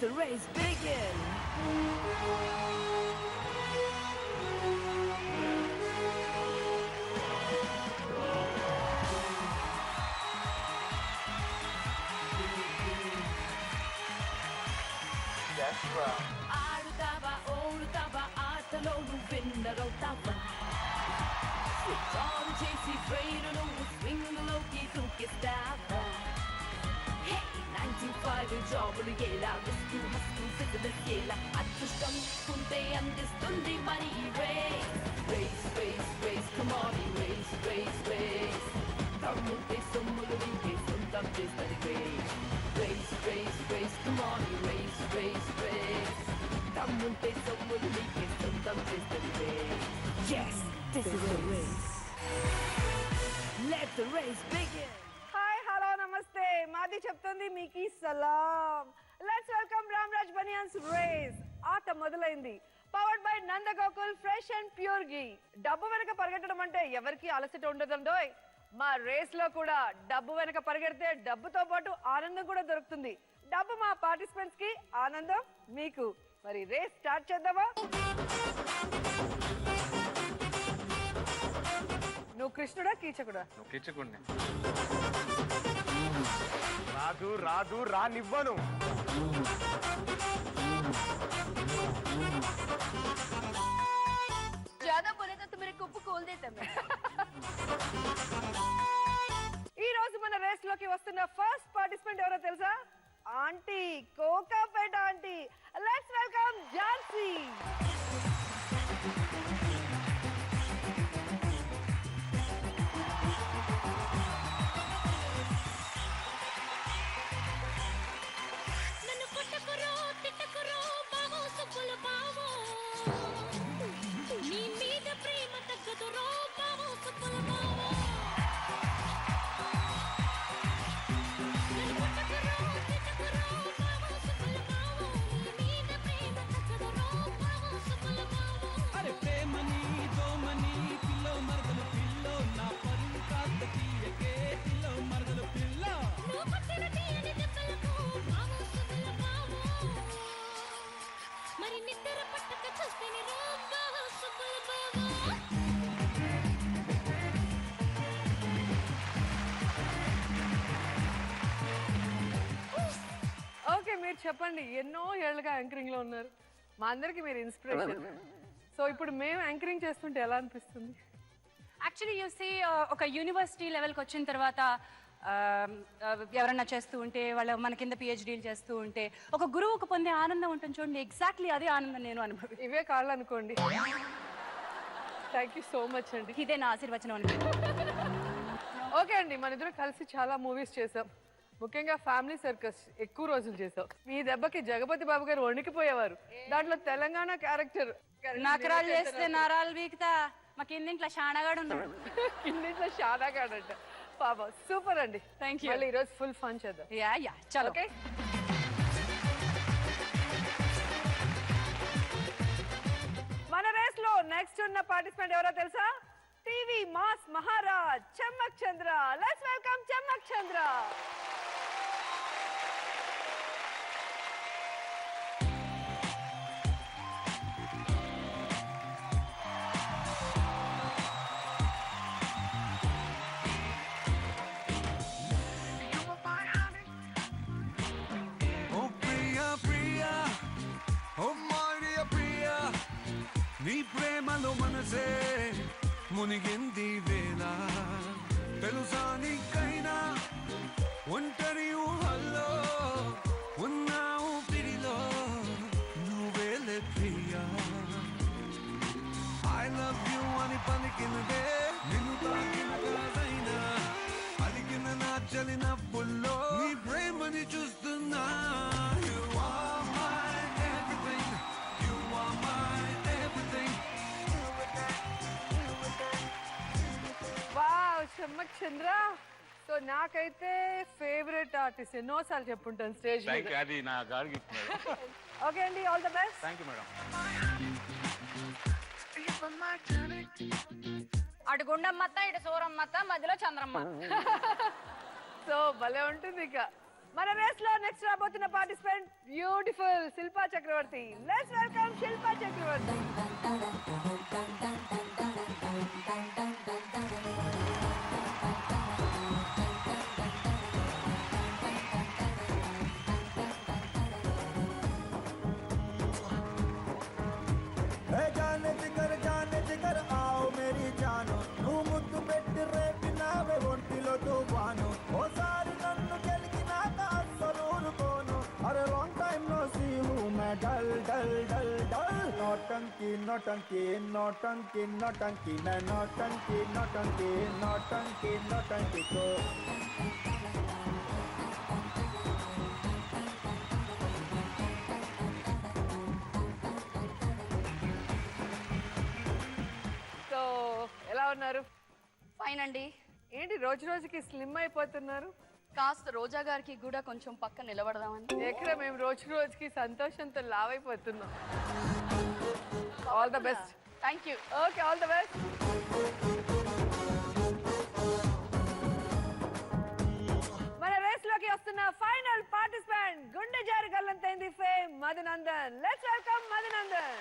the race begin. That's right. ఆడుతావా ఓడుతావా ఆటలో నువ్వు విన్నరవుతావా switch on చేసి బ్రెయిన్ నువ్వు స్వింగ్ లోకి దూకిస్తావా హే 95 జాబులు ఎలా రిస్క్ హస్కు ఫిట్నెస్ ఎలా అదృష్టం కుంటే అందిస్తుంది మరి race race race race come on race race race తమ్ముంటే సొమ్ములు నీకే సొంతం చేస్తుంది race race race race come on race race race తమ్ముంటే సొమ్ములు నీకే సొంతం చేస్తుంది race yes this is the race let the race begin. Hi hello నమస్తే మాది చెప్తుంది మీకి సలాం let's welcome Ramraj banians race ఆట మొదలైంది powered by Nandagokul fresh and pure ghee డబ్బు వెనక పరిగెట్టడం అంటే ఎవరికి అలసట ఉండదండోయ్ మా రేస్ లో కూడా డబ్బు వెనక పరిగెడితే డబ్బుతో పాటు ఆనందం కూడా దొరుకుతుంది డబ్బు మా పార్టిసిపెంట్స్ కి ఆనందం మీకు మరి రేస్ స్టార్ట్ చేద్దామా నువ్వు కృష్ణుడా కీచకుడా నువ్వు కిచ్చుకున్నా రాదు రాదు రానివ్వను ज्यादा बोले तो मेरे कुप्पू खोल देता मैं ఈ రోజు మన రేస్ లోకి వస్తున్న ఫస్ట్ పార్టిసిపెంట్ ఎవరో తెలుసా aunty Kokapet aunty let's welcome Jhansi నన్ను కొట్టకురో తిట్టకురో బావో సుబ్బులు బావో నీ మీద ప్రేమ తగ్గదురో బావో సుబ్బులు బావో నన్ను కొట్టకురో తిట్టకురో బావో సుబ్బులు బావో నీ మీద ప్రేమ తగ్గదురో బావో సుబ్బులు బావో అరే ప్రేమని దోమని పిల్లో మరదలు పిల్లో నా పరువు కాస్త తీయకే పిల్లో మరదలు పిల్ల నువ్వు కొట్టిన తీయని దెబ్బలకు బావో సుబ్బులు బావో మరి నిద్ర పట్టక చూస్తేనే రో బావో సుబ్బులు బావో ఓకే మీరు చెప్పండి ఎన్నో ఏళ్ళుగా యాంకరింగ్ లో ఉన్నారు మా అందరికి మీరు ఇన్స్పిరేషన్ సో ఇప్పుడు మేము యాంకరింగ్ చేస్తుంటే ఎలా అనిపిస్తుంది యాక్చువల్లీ యూ సీ ఒక యూనివర్సిటీ లెవెల్కి వచ్చిన తర్వాత ఎవరన్నా చేస్తూ ఉంటే వాళ్ళు మన కింద పిహెచ్డీలు చేస్తూ ఉంటే ఒక గురువుకు పొందే ఆనందం ఉంటుంది చూడండి ఎగ్జాక్ట్లీ అదే ఆనందం నేను అనుభవి ఇవే కాళ్ళు అనుకోండి థ్యాంక్ యూ సో మచ్ అండి ఇదే నా ఆశీర్వచనం అనుభవి ఓకే అండి మన ఇద్దరు కలిసి చాలా మూవీస్ చేసాం ముఖ్యంగా ఫ్యామిలీ సర్కస్ ఎక్కువ రోజులు చేసాం మీ దెబ్బకి జగపతి బాబు గారు వణికిపోయేవారు దాంట్లో తెలంగాణ క్యారెక్టర్ నకరాలు చేస్తే నరాలు వీక్తా మా కిందింట్లో షానగాడు ఉన్నాడు ఇంట్లో షాదాగాడంట పాప సూపర్ అండి Thank you. మళ్ళీ ఈరోజు ఫుల్ ఫన్ చేద్దాం యా యా చలో ఓకే మన రేస్ లో నెక్స్ట్ ఉన్న పార్టిసిపెంట్ ఎవరో తెలుసా TV mass Maharaj Chammak Chandra let's welcome Chammak Chandra ఓ ప్రియా ప్రియా ఓ మై డియర్ ప్రియా నీ ప్రేమలో మనసే మునిగింది వేళ తెలుసా నీకైనా ఒంటరి ఊహల్లో ఉన్నావు పిడిలో నువ్వేలే ప్రియా ఐ లవ్ యూ అని పలికినదే నిన్ను తాకిన కాదైనా అలికిన నా చలిన పుల్లో నీ ప్రేమని చూస్తున్నా You are my everything. You are my everything. Wow Chammak Chandra so నాకైతే ఫేవరెట్ ఆర్టిస్ట్ ఎన్నోసార్లు చెప్పుంటాను స్టేజ్ థ్యాంక్ మీద యూ అది నా గాడికి ఓకే అండి all the best thank you madam అటు గుండమ్మత్త ఇటు సూరమ్మత్త మధ్యలో చంద్రమ్మ సో భలే ఉంటుంది ఇక మన రేస్ లో నెక్స్ట్ రాబోతున్న participant beautiful Shilpa Chakravarthy. Let's welcome Shilpa Chakravarthy. जाने जिगर आओ मेरी जानो तू मुद्दु पेट्टी రేపినావే ఒంటిలో తుఫాను ఓసారి నన్ను గెలికినాక అస్సలు కోను అరే లాంగ్ టైం నో సీ హూ మే డల్ డల్ డల్ డల్ నోటంకి నోటంకి నోటంకి నోటంకి మే నోటంకి నోటంకి నోటంకి నోటంకి తో ఎలా ఉన్నారు? ఫైన్ అండి. ఏంటి రోజు రోజుకి స్లిమ్ అయిపోతున్నారు? కాస్త రోజా గారికి కూడా కొంచెం పక్క నిలబడదామని. ఎక్కడ మేము రోజు రోజుకి సంతోషంతో లావైపోతున్నాం. All the best. Thank you. Okay, all the best. మన రేస్ లోకి వస్తున్న ఫైనల్ పార్టిసిపెంట్ గుండె జారి గల్లంతైంది fame Madhunandan. Let's welcome Madhunandan.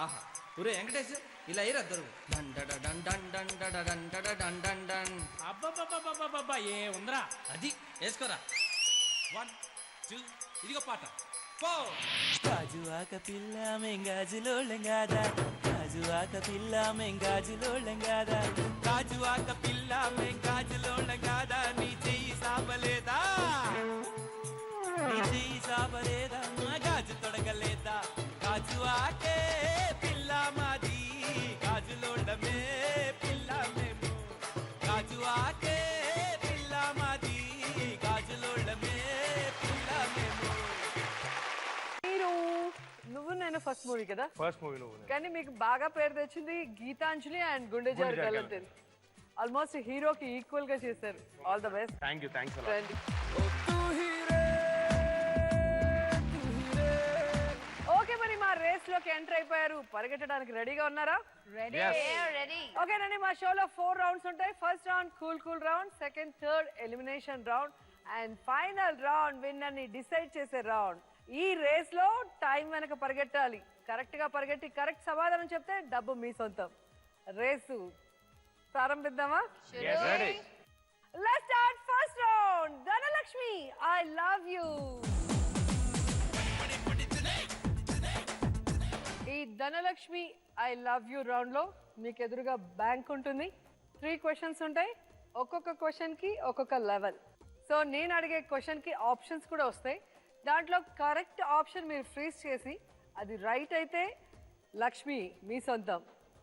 ఆహా ఒరే వెంకటేష్ ఇలా అయ్యారు అద్దరు అబ్బబ్బబ్బబ్బబ్బబ్బా ఏ ఉందరా అది వేసుకోరా 1 2 ఇదిగో పాట గాజువాక పిల్ల మెంగాజులోళ్ళం కాదా గాజువాక పిల్ల మెంగాజులోళ్ళం కాదా గాజువాక పిల్ల మెంగాజులోళ్ళం కాదా నీ చెయ్యి సాపలేదా నీ చెయ్యి సాపలేదా మా గాజు తొడగలేదా గాజువాకే పిల్ల మాది గాజులోళ్ళమే పిల్ల మేము గాజువాకే పిల్ల మాది గాజులోళ్ళమే పిల్ల మేము. నువ్వు నేను ఫస్ట్ మూవీ కదా, ఫస్ట్ మూవీ నువ్వు. కానీ మీకు బాగా పేరు తెచ్చింది గీతాంజలి అండ్ గుండె జారి గల్లంతైంది. ఆల్మోస్ట్ హీరోకి ఈక్వల్ గా చేశారు. All the best. Thank you. Thanks రండి. ఓకే, మరి మా రేస్ లోకి ఎంటర్ అయిపోయారు. పరిగెట్టడానికి రెడీగా ఉన్నారా? రెడీ. ఓకేనండి, మా షోలో 4 రౌండ్స్ ఉంటాయి. First round cool round, second third elimination round, and final round winner ని డిసైడ్ చేసే రౌండ్. ఈ రేస్ లో టైం వెనక పరిగెట్టాలి. కరెక్ట్ గా పరిగెట్టి కరెక్ట్ సమాధానం చెప్తే డబ్బు మీ సొంతం. రేసు ప్రారంభిద్దామా? Let's start first round. Dhanalakshmi, I love you. ఈ Dhanalakshmi I love you round లో మీకు ఎదురుగా బ్యాంక్ ఉంటుంది. 3 క్వశ్చన్స్ ఉంటాయి. ఒక్కొక్క క్వశ్చన్ కి ఒక్కొక్క లెవెల్. సో నేను అడిగే క్వశ్చన్ కి ఆప్షన్స్ కూడా వస్తాయి. దాంట్లో కరెక్ట్ ఆప్షన్ మీరు ఫ్రీజ్ చేసి అది రైట్ అయితే లక్ష్మి మీ సొంతం,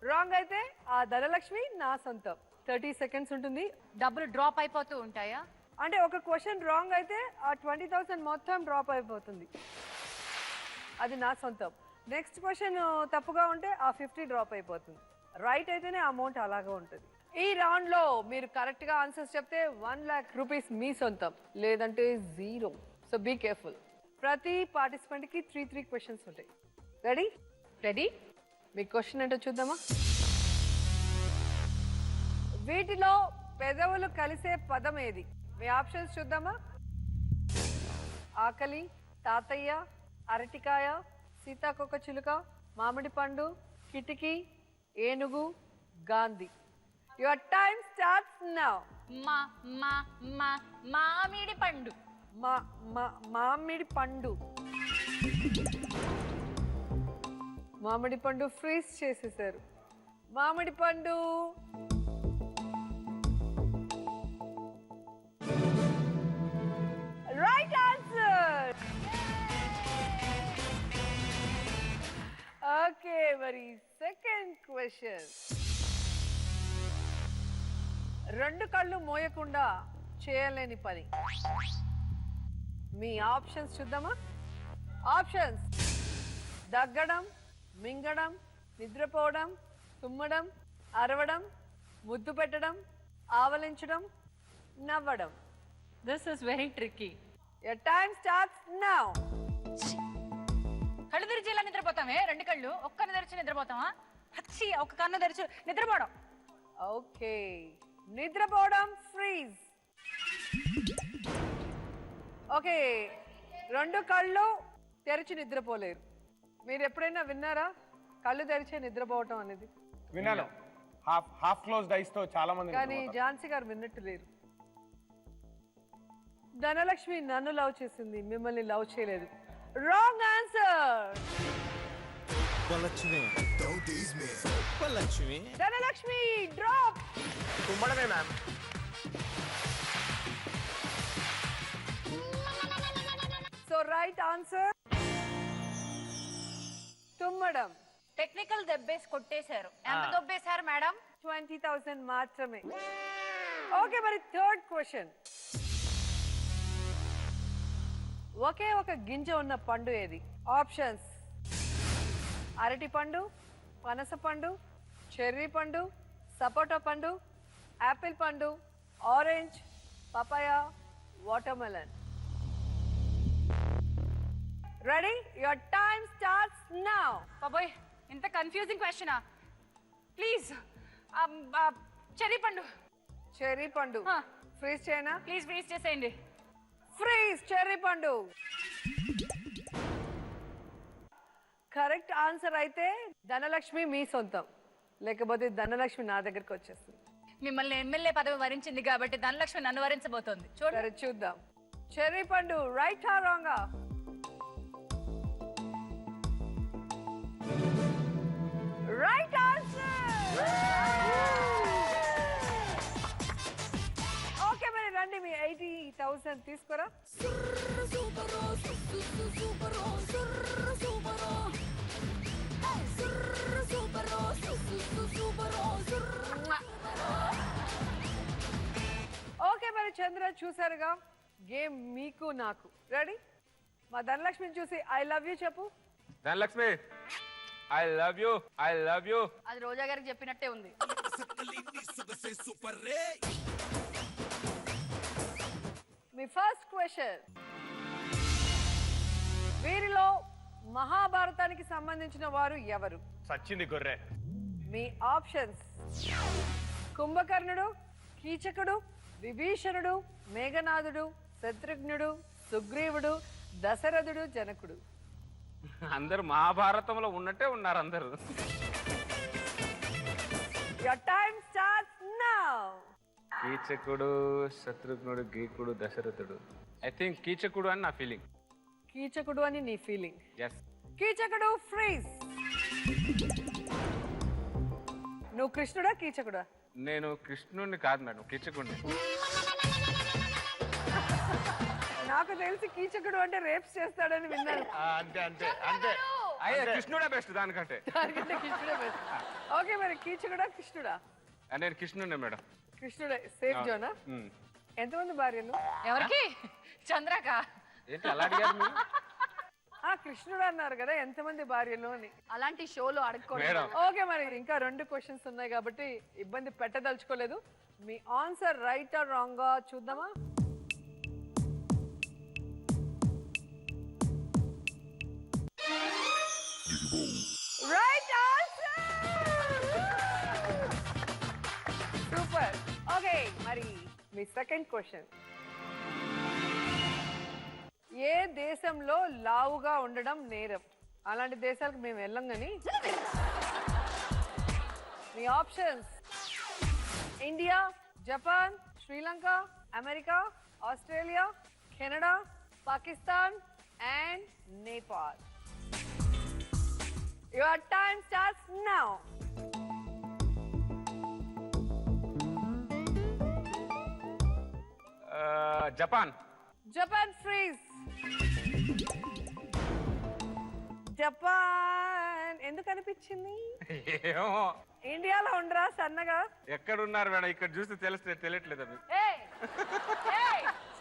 రాంగ్ అయితే ఆ ధనలక్ష్మి నా సొంతం. 30 సెకండ్స్ ఉంటుంది. డబ్బులు డ్రాప్ అయిపోతూ ఉంటాయా? అంటే ఒక క్వశ్చన్ రాంగ్ అయితే ఆ 20,000 మొత్తం డ్రాప్ అయిపోతుంది, అది నా సొంతం. నెక్స్ట్ క్వశ్చన్ తప్పుగా ఉంటే ఆ 50 డ్రాప్ అయిపోతుంది. రైట్ అయితేనే అమౌంట్ అలాగా ఉంటుంది. ఈ రౌండ్ లో మీరు కరెక్ట్ గా ఆన్సర్స్ చెప్తే 1 lakh రూపీస్ మీ సొంతం, లేదంటే 0. So be careful. ప్రతి పార్టిసిపెంట్ కి 3 క్వశ్చన్స్ ఉంటాయి. రెడీ? రెడీ. మీ క్వశ్చన్ ఏంటో చూద్దామా? వీటిలో పెదవులు కలిసే పదం ఏది? మీ ఆప్షన్స్ చూద్దామా? ఆకలి, తాతయ్య, అరటికాయ, సీతాకొక చిలుక, మామిడి పండు, కిటికీ, ఏనుగు, Gandhi. Your time starts now. మా మా మా మామిడి పండు. మామిడి పండు. మామిడి పండు ఫ్రీజ్ చేసేసారు. మామిడి పండు రైట్ ఆన్సర్. ఓకే, మరి సెకండ్ క్వశ్చన్. 2 కళ్ళు మోయకుండా చేయలేని పని. మీ ఆప్షన్స్ చూద్దామా? ఆప్షన్స్: దగ్గడం, మింగడం, నిద్రపోవడం, తుమ్మడం, అరవడం, ముద్దు పెట్టడం, ఆవలించడం, నవ్వడం. This is very tricky. Your time starts now. కళ్ళు తెరిచి ఇలా నిద్రపోతామే? 2 కళ్ళు ఒక్కని తెరిచి నిద్రపోతామా? పచ్చి ఒక కన్ను తెరిచి నిద్రపోవడం. ఓకే, నిద్రపోవడం ఫ్రీజ్. ఓకే, రెండు కళ్ళు తెరిచి నిద్రపోలేరు. మీరు ఎప్పుడైనా విన్నారా కళ్ళు తెరిచే నిద్రపోవటం అనేది? విన్నాను. హాఫ్ క్లోజ్డ్ ఐస్ తో చాలా మంది కానీ ఝాన్సీ గారు విన్నట్టు లేరు. ధనలక్ష్మి నన్ను లవ్ చేసింది, మిమ్మల్ని లవ్ చేయలేదు. Wrong answer. ధనలక్ష్మి డ్రాప్. తుమ్మడమే మ్యామ్. సో రైట్ ఆన్సర్ తుమ్మడం. టెక్నికల్ దెబ్బేసి కొట్టేశారు. ఎంత దొబ్బేశారు మేడం? 20,000 మాత్రమే. ఓకే, మరి థర్డ్ క్వశ్చన్. ఒకే ఒక గింజ ఉన్న పండు ఏది? ఆప్షన్స్: అరటి పండు, పనస పండు, చెర్రీ పండు, సపోటా పండు, యాపిల్ పండు, orange, papaya, watermelon. Ready? Your time starts now. బాబోయ్, ఇంత కన్ఫ్యూజింగ్ క్వశ్చనా? ప్లీజ్ చెర్రీ పండు. చెర్రీ పండు ఫ్రీజ్ చేయనా? ప్లీజ్ ఫ్రీజ్ చేసేయండి. ఫ్రీజ్ చెర్రీ పండు. కరెక్ట్ ఆన్సర్ అయితే ధనలక్ష్మి మీ సొంతం, లేకపోతే ధనలక్ష్మి నా దగ్గరికి వచ్చేస్తుంది. మిమ్మల్ని ఎమ్మెల్యే పదవి వరించింది కాబట్టి ధనలక్ష్మి నన్ను వరించబోతోంది. సరే చూద్దాం. చెర్రీ పండు రైట్ ఆ రాంగా? Right answer. ఓకే, మరి రండి, మీ 80,000 తీసుకోరా. ఓకే, మరి చంద్ర చూసారుగా గేమ్ మీకు నాకు. రెడీ? మా ధనలక్ష్మిని చూసి ఐ లవ్ యూ చెప్పు. Dhanalakshmi, I love you, I love you. అది రోజా గారికి చెప్పినట్టే ఉంది. మీ ఫస్ట్ క్వశ్చన్. వీరిలో మహాభారతానికి సంబంధించిన వారు ఎవరు? సచ్చింది గొర్రె. మీ ఆప్షన్స్: కుంభకర్ణుడు, కీచకుడు, విభీషణుడు, మేఘనాథుడు, శత్రుఘ్నుడు, సుగ్రీవుడు, దశరథుడు, జనకుడు. అందరు మహాభారతంలో ఉన్నట్టే ఉన్నారు అందరు. Your time starts now. కీచకుడు, శత్రుఘ్నుడు, గీకుడు, దశరథుడు. ఐ థింక్ కీచకుడు అని నా ఫీలింగ్. కీచకుడు అని నీ ఫీలింగ్? ఎస్. కీచకుడు ఫ్రీజ్. నువ్వు కృష్ణుడా కీచకుడా? నేను కృష్ణుడిని కాదు మేడం, కీచకుడిని. నాకు తెలిసి కీచకుడు అంటే రేప్స్ చేస్తాడని విన్నాను. అంతే అంతే అంతే. అయ్యే కృష్ణుడే బెస్ట్ దానికంటే. కృష్ణుడే బెస్ట్. ఓకే, మరి కీచకుడా కృష్ణుడా? నేను కృష్ణుడే మేడం. కృష్ణుడే సేఫ్ జోనా? ఎంతమంది భార్యలు? ఎవరికి? చంద్రక. ఏంటి అలా అడిగారు మీరు? కృష్ణుడు అన్నారు కదా, ఎంతమంది భార్యలు అని. అలాంటి షోలో అడుక్కోండి. ఓకే, మరి ఇంకా 2 క్వశ్చన్స్ ఉన్నాయి కాబట్టి ఇబ్బంది పెట్టదలుచుకోలేదు. మీ ఆన్సర్ రైట్ ఆర్ రాంగ్ చూద్దామా? Right answer. సూపర్. ఓకే, మరి మీ సెకండ్ క్వశ్చన్. ఏ దేశంలో లావుగా ఉండడం నేరం? అలాంటి దేశాలకు మేము వెళ్ళం కానీ. మీ options: India, Japan, Sri Lanka, America, Australia, Canada, Pakistan and Nepal. Your time starts now. Japan. Japan freeze. Japan ఎందుకు అనిపించింది? ఏమో. ఇండియాలో ఉండరా సన్నగా? ఎక్కడున్నారు మేడం? ఇక్కడ చూస్తే తెలియట్లేదు.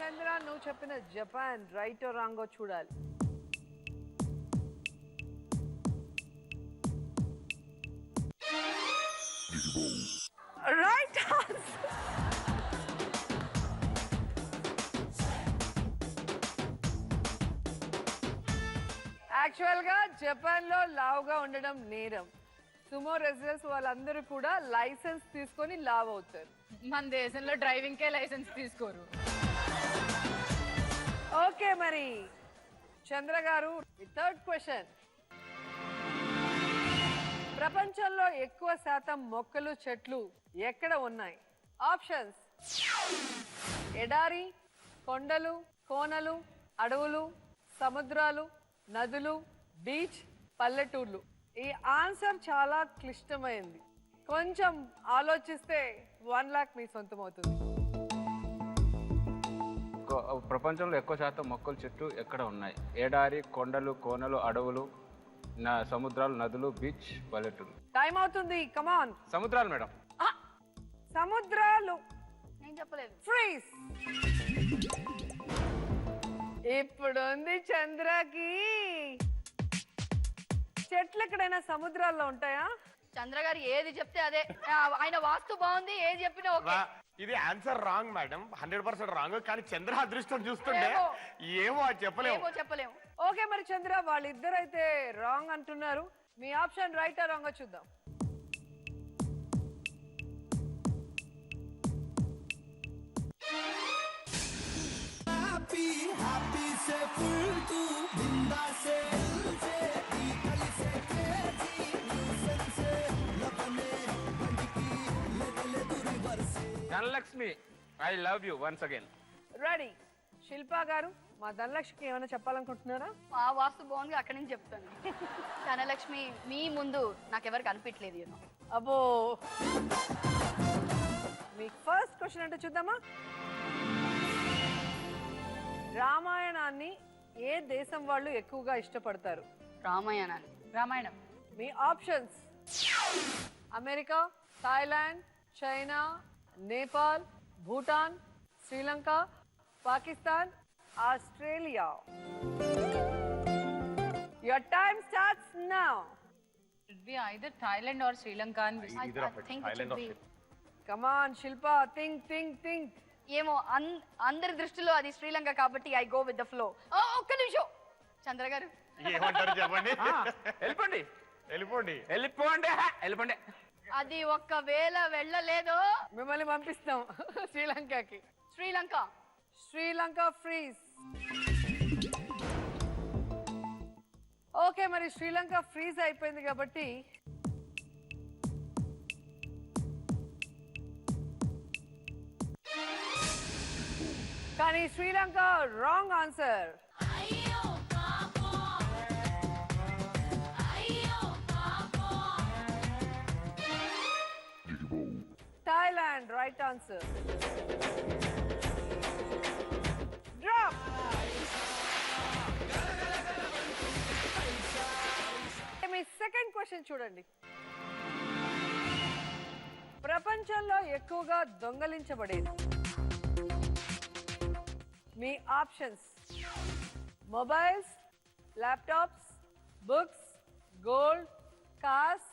చంద్ర, నువ్వు చెప్పిన జపాన్ రైట్ రాంగో చూడాలి. Right answer. యాక్చువల్ గా జపాన్ లో లావుగా ఉండడం నేరం. సుమో రెసిడెంట్స్ వాళ్ళందరూ కూడా లైసెన్స్ తీసుకొని లావ్ అవుతారు. మన దేశంలో డ్రైవింగ్కే లైసెన్స్ తీసుకోరు. ఓకే మరి చంద్ర గారు, థర్డ్ క్వశ్చన్. ప్రపంచంలో ఎక్కువ శాతం మొక్కలు చెట్లు ఎక్కడ ఉన్నాయి? ఆప్షన్స్: ఎడారి, కొండలు, కోనలు, అడవులు, సముద్రాలు, నదులు, బీచ్, పల్లెటూర్లు. ఈ ఆన్సర్ చాలా క్లిష్టమైంది. కొంచెం ఆలోచిస్తే 1 lakh మీ సొంతం అవుతుంది. ప్రపంచంలో ఎక్కువ శాతం మొక్కలు చెట్లు ఎక్కడ ఉన్నాయి? ఎడారి, కొండలు, కోనలు, అడవులు, సముద్రాలు, నదులు, బీచ్, పల్లెటూరు. టైం అవుతుంది. కమాన్. సముద్రాలు మేడం. సముద్రాలు. నేను చెప్పలేదు. ఫ్రీజ్. ఇప్పుడు ఉంది చంద్రకి. చెట్లు ఎక్కడైనా సముద్రాల్లో ఉంటాయా? చంద్ర గారు ఏది చెప్తే అదే. ఆయన వాస్తు బాగుంది, ఏది చెప్పినా ఓకే. ఇది ఆన్సర్ రాంగ్ మేడం, 100% రాంగ్. కానీ చంద్ర అదృష్టం చూస్తుంటే ఏమో చెప్పలేము. ఓకే మరి చంద్ర, వాళ్ళిద్దరు అయితే రాంగ్ అంటున్నారు. మీ ఆప్షన్ రైట్ ఆ రాంగ్ చూద్దాం. హ్యాపీ సే ఫుల్ టు బిందా సే ఈ కలి సే క్రేజీ న్యూసెన్స్ లపనే బండికి లెగలెదు reverse. Dhanalakshmi, I love you once again. Ready. Shilpa గారు, మా ధనలక్ష్మికి ఏమైనా చెప్పాలనుకుంటున్నారా? ఆ వాస్తు బాగుంది, అక్కడి నుంచి చెప్తాను. ధనలక్ష్మి మీ ముందు నాకెవరికి అనిపించలేదు. అబ్బో. మీ ఫస్ట్ క్వశ్చన్ అంటే చూద్దామా? రామాయణాన్ని ఏ దేశం వాళ్ళు ఎక్కువగా ఇష్టపడతారు? రామాయణం. మీ options: America, Thailand, China, Nepal, Bhutan, Sri Lanka, Pakistan, Australia. Your time starts now. It be either Thailand or Sri Lanka. I think it should be. Come on, Shilpa, think. ఏమో అందరి దృష్టిలో అది శ్రీలంక కాబట్టి I go with the flow. ఒక్క నిమిషం చంద్ర గారు, ఏమంటారు చెప్పండి. వెళ్ళిపోండి. అది ఒక్కవేళ వెళ్ళలేదో మిమ్మల్ని పంపిస్తాం శ్రీలంకకి. శ్రీలంక ఫ్రీజ్. ఓకే మరి శ్రీలంక ఫ్రీజ్ అయిపోయింది కాబట్టి కానీ Sri Lanka wrong answer. Thailand right answer. Drop. మీ సెకండ్ క్వశ్చన్ చూడండి. ప్రపంచంలో ఎక్కువగా దొంగలించబడేది? మీ options: mobiles, laptops, books, gold, cars,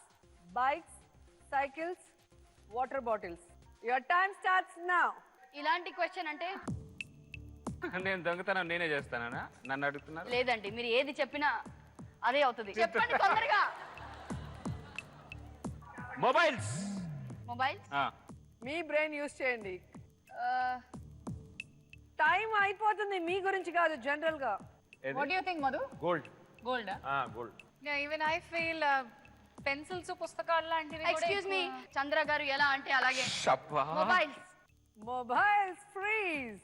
bikes, cycles, water bottles. Your time starts now. ఇలాంటి క్వశ్చన్ అంటే నేను దొంగతనం నేనే చేస్తానా? నన్ను అడుగుతున్నారు? లేదండి, మీరు ఏది చెప్పినా అదే అవుతుంది. చెప్పండి తొందరగా. మొబైల్స్. మీ బ్రెయిన్ యూజ్ చేయండి. టైం అయిపోతుంది. మీ గురించి కాదు, జనరల్ గా. What do you think, Madhu? Gold. Gold. Gold. Yeah, even I feel pencils, పుస్తకాలు లాంటివి. Excuse me, చంద్ర గారు ఎలా అంటే అలాగే. Mobiles freeze.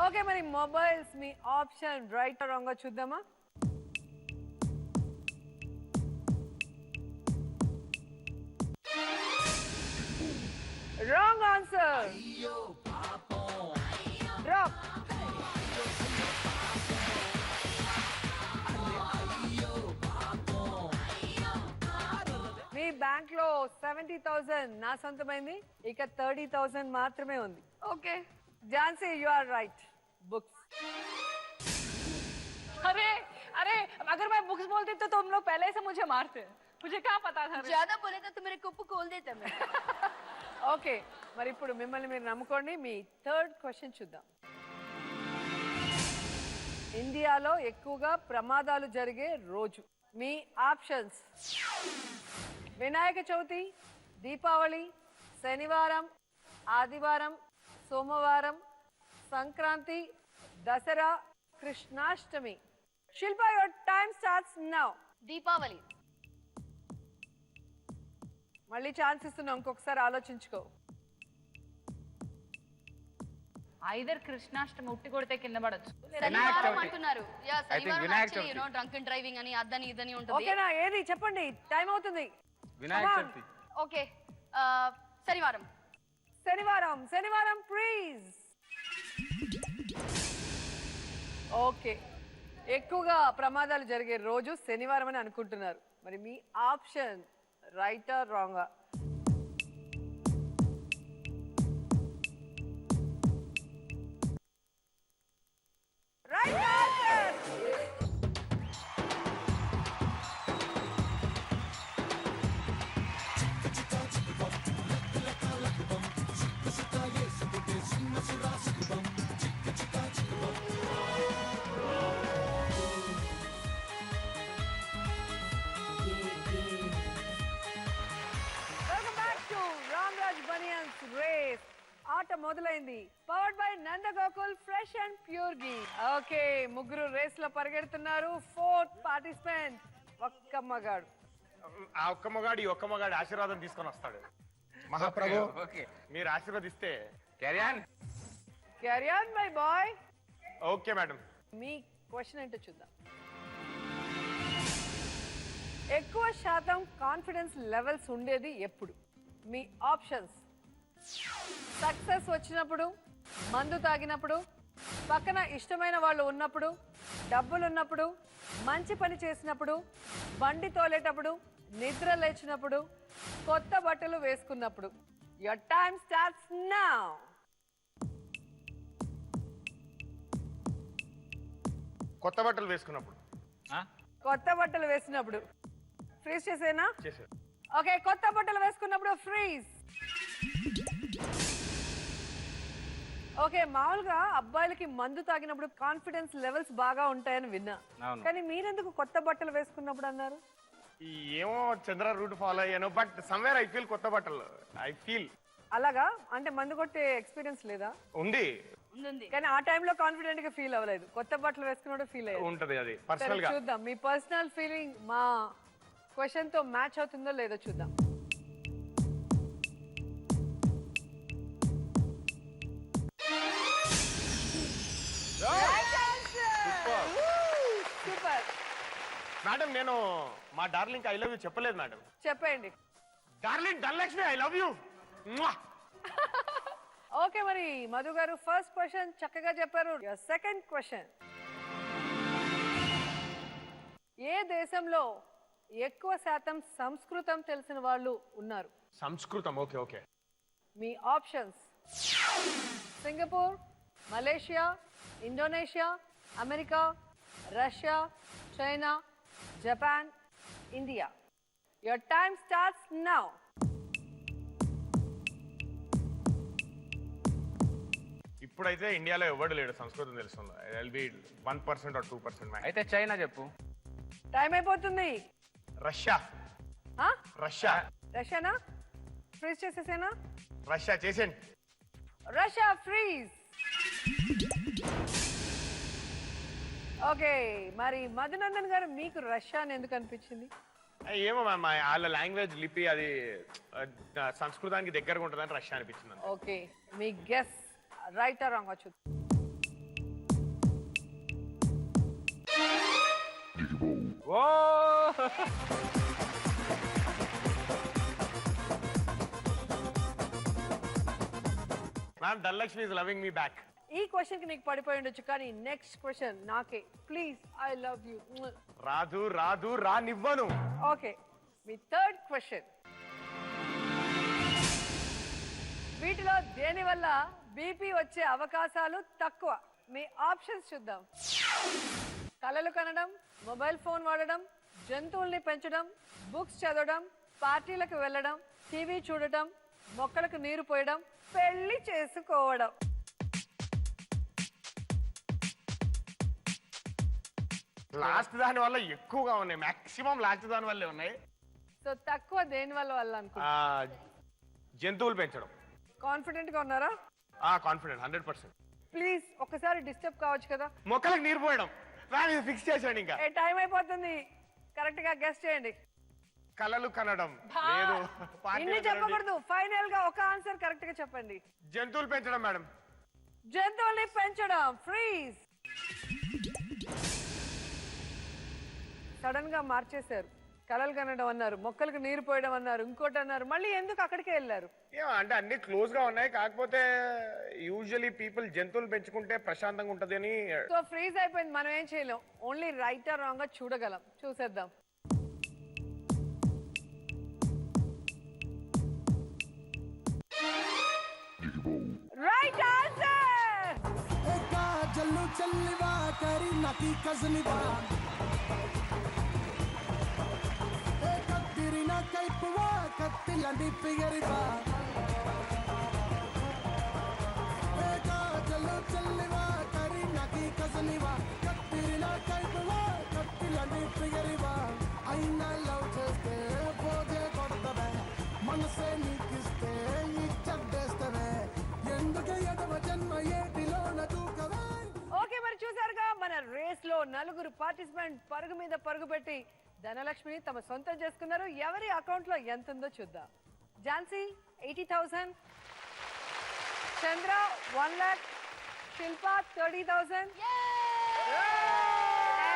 ఓకే మరి మొబైల్స్ మీ ఆప్షన్ రైట్ రాంగ్ చూద్దామా? Wrong answer. డ్రాప్. మీ బ్యాంక్ లో 70,000 నా సొంతమైంది. ఇక 30,000 మాత్రమే ఉంది. Okay Jhansi, you are right. Books. अरे अगर मैं बुक्स बोलती तो तुम लोग पहले से मुझे मारते. मुझे क्या पता था. ज्यादा बोले तो मेरे कुप्पू खोल देता मैं. ఓకే మరి ఇప్పుడు మిమ్మల్ని మీరు నమ్ముకోండి. మీ థర్డ్ క్వశ్చన్ చూద్దాం. ఇండియాలో ఎక్కువగా ప్రమాదాలు జరిగే రోజు? మీ ఆప్షన్స్ వినాయక చవితి, దీపావళి, శనివారం, ఆదివారం, సోమవారం, Sankranti, Dasara, Krishnashtami. Shilpa, your time starts now. Deepavali. మళ్ళీ ఛాన్స్ ఇస్తున్నా, ఇంకొకసారి ఆలోచించుకో. ఐదర్ కృష్ణాష్టమి ఉట్టి కొడితే కింద పడొచ్చు. శనివారం అంటున్నారు. డ్రంక్ అండ్ డ్రైవింగ్ అని అదని ఇదని ఉంటుంది. ఓకేనా? ఏది చెప్పండి, టైం అవుతుంది. వినాయక చవితి. ఓకే, శనివారం. శనివారం. శనివారం ప్లీజ్. ఓకే, ఎక్కువగా ప్రమాదాలు జరిగే రోజు శనివారం అని అనుకుంటున్నారు. మరి మీ ఆప్షన్ రైటా రాంగా? Right answer. Welcome back to Ramraj banians race. ఆట మొదలైంది. Powered by Nandagokul fresh and pure ghee. Okay, ముగ్గురు రేస్ లో పరిగెడుతున్నారు. ఫోర్త్ పార్టిసిపెంట్ ఒక్క మగాడు. ఆ ఒక్క మగాడు ఈ ఒక్క మగాడు ఆశీర్వాదం తీసుకొని వస్తాడు. మహాప్రభు, ఓకే, మీరు ఆశీర్వదిస్తే carry on. Carry on my boy. Okay madam. Me question ఏంటో చూద్దాం. ఎక్కువ శాతం కాన్ఫిడెన్స్ లెవెల్స్ ఉండేది ఎప్పుడు? మీ ఆప్షన్స్ సక్సెస్ వచ్చినప్పుడు, మందు తాగినప్పుడు, పక్కన ఇష్టమైన వాళ్ళు ఉన్నప్పుడు, డబ్బులు ఉన్నప్పుడు, మంచి పని చేసినప్పుడు, బండి తోలేటప్పుడు, నిద్ర లేచినప్పుడు, కొత్త బట్టలు వేసుకున్నప్పుడు. Your time starts now. కొత్త బట్టలు వేసుకున్నప్పుడు. కొత్త బట్టలు వేసినప్పుడు. ఫ్రీజ్ చేసేనా? చేశారు. ఓకే, కొత్త బట్టలు వేసుకున్నప్పుడు ఫ్రీజ్. ఓకే, మామూలుగా అబ్బాయిలకి మందు తాగినప్పుడు కాన్ఫిడెన్స్ లెవెల్స్ బాగా ఉంటాయని విన్నా, అవును. కానీ మీరెందుకు కొత్త బట్టలు వేసుకున్నప్పుడు అన్నారు? ఏమో చంద్ర రూట్ ఫాలో అయ్యాను, బట్ సమ్వేర్ ఐ ఫీల్ కొత్త బట్టలు. ఐ ఫీల్ అలాగా? అంటే మందు కొట్టే ఎక్స్పీరియన్స్ లేదా? ఉంది, కానీ ఆ టైంలో కాన్ఫిడెంట్ గా ఫీల్ అవ్వలేదు. కొత్త బట్టలు వేసుకున్నప్పుడు ఫీల్ అయ్యారు. ఉంటది అది సరే, పర్సనల్ గా. చూద్దాం మీ పర్సనల్ ఫీలింగ్ మా క్వశ్చన్ తో మ్యాచ్ అవుతుందో లేదో చూద్దాం. సూపర్ మేడం, నేను మా డార్లింగ్ ఐ లవ్ యూ చెప్పలేదు మేడం. చెప్పండి. Darling Dhanalakshmi I love you. Okay, మరి మధు గారు ఫస్ట్ క్వశ్చన్ చక్కగా చెప్పారు. సెకండ్ క్వశ్చన్, ఏ దేశంలో ఎక్కువ శాతం సంస్కృతం తెలిసిన వాళ్ళు ఉన్నారు? సంస్కృతం. Okay okay. Me options Singapore, Malaysia, Indonesia, America, Russia, China, Japan, India. Your time starts now. ఇప్పుడైతే ఇండియాలో ఎవడు లేడు సంస్కృతం తెలుస్తుంది. I be 1% or 2%. అయితే చైనా చెప్పు. టైం అయిపోతుంది. రష్యా. రష్యా. రష్యానా? ఫ్రీజ్ చేసేసేనా? రష్యా చేసేయండి. Russia freeze. ఓకే, మరి మధునందన్ గారు మీకు రష్యా అని ఎందుకు అనిపించింది? ఏమో మ్యామ్, వాళ్ళ లాంగ్వేజ్ లిపి అది సంస్కృతానికి దగ్గరగా ఉంటుందని రష్యా అనిపించింది. ఓకే, మీ గెస్ రైట్ ఆర్ రాంగ్ చూద్దాం. ఓ ma'am, Dhanalakshmi is loving me back. ఈ క్వశ్చన్ కి నీకు పడిపోయి ఉండొచ్చు, కానీ నెక్స్ట్ క్వశ్చన్ నాకే. Please, I love you. రాదు రాదు రానివ్వను. ఓకే, మీ థర్డ్ క్వశ్చన్, వీటిలో దేని వల్ల బీపీ వచ్చే అవకాశాలు తక్కువ? మీ ఆప్షన్స్ చూద్దాం. కలలు కనడం, మొబైల్ ఫోన్ వాడడం, జంతువుల్ని పెంచడం, బుక్స్ చదవడం, పార్టీలకు వెళ్ళడం, టీవీ చూడటం, మొక్కలకు నీరు పోయడం, పెళ్లి చేసుకోవడం. లాస్ట్ దాని వల్ల ఎక్కువగా ఉన్నాయి, మాక్సిమం లాస్ట్ దాని వల్లే ఉన్నాయి. సో తక్కువ దేని వల్ల అనుకుంటా? జంతువులు పెంచడం. కాన్ఫిడెంట్ గా ఉన్నారా? కాన్ఫిడెంట్ 100%. ప్లీజ్ ఒకసారి డిస్టర్బ్ కావచ్చు కదా. మొక్కలకు నీరు పోయడం. ఫిక్స్ చేసాడు ఇంకా. టైం అయిపోతుంది, కరెక్ట్ గా గెస్ట్ చేయండి. కలలు కనడం లేదు. ఇన్ని చెప్పకూడదు, ఫైనల్ గా ఒక ఆన్సర్ కరెక్ట్ గా చెప్పండి. జంతువులు పెంచడం మేడం. జంతువుల్ని పెంచడం. ఫ్రీజ్. సడన్ గా మార్చేశారు. కలలు కనడం అన్నారు, మొక్కలకు నీరు పోయడం అన్నారు, ఇంకోటి అన్నారు, మళ్ళీ ఎందుకు అక్కడికే వెళ్ళారు? అంటే అన్ని క్లోజ్ గా ఉన్నాయి, కాకపోతే యూజువలీ పీపుల్ జంతువులు పెంచుకుంటే ప్రశాంతంగా ఉంటది అని. సో ఫ్రీజ్ అయిపోయింది, మనం ఏం చేయలేం, ఓన్లీ రైట్ ఆర్ రాంగ్ గా చూడగలం. చూసేద్దాం. Right answer. జల్లు చల్లివా కరి నకి కజనివా కత్తిరిన కైపువా కత్తిలండి పిగరివా జల్లు చల్లివా కరి నకి కజనివా కత్తిరిన కైపువా కత్తిలండి పిగరివా అయినా లవ్ చేస్తే పోతే కొడతవే మనసే నీకిస్తే ఇచ్చడ్డేస్తవే ఎందుకు ఎడవ జన్మ ఏటిలోన దూకవే. ఓకే, మరి చూసారుగా మన రేస్ లో నలుగురు పార్టిసిపెంట్ పరుగు మీద పరుగు పెట్టి ధనలక్ష్మిని తమ సొంతం చేసుకున్నారు. ఎవరి అకౌంట్ లో ఎంత ఉందో చూద్దాం. ఝాన్సీ 80,000, చంద్ర 1 lakh, Shilpa 30,000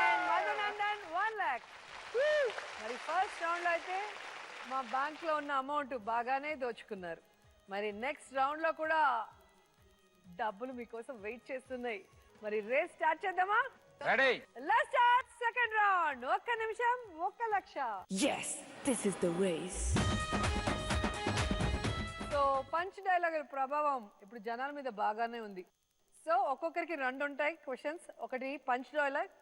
and Madhunandan 1 lakh. మరి ఫస్ట్ రౌండ్ లో అయితే మా బ్యాంక్ లో ఉన్న అమౌంట్ బాగానే దోచుకున్నారు. మరి నెక్స్ట్ రౌండ్ లో కూడా డబ్బులు మీకోసం వెయిట్ చేస్తున్నాయి. మరి రేస్ స్టార్ట్ చేద్దామా? Ready. Let's start second round. 1 నిమిషం 1 లక్ష. Yes, this is the race. So punch dialogue ప్రభావం ఇప్పుడు జనాల మీద బాగానే ఉంది. సో ఒక్కొక్కరికి 2 ఉంటాయి క్వశ్చన్స్. ఒకటి పంచ్ డైలాగ్,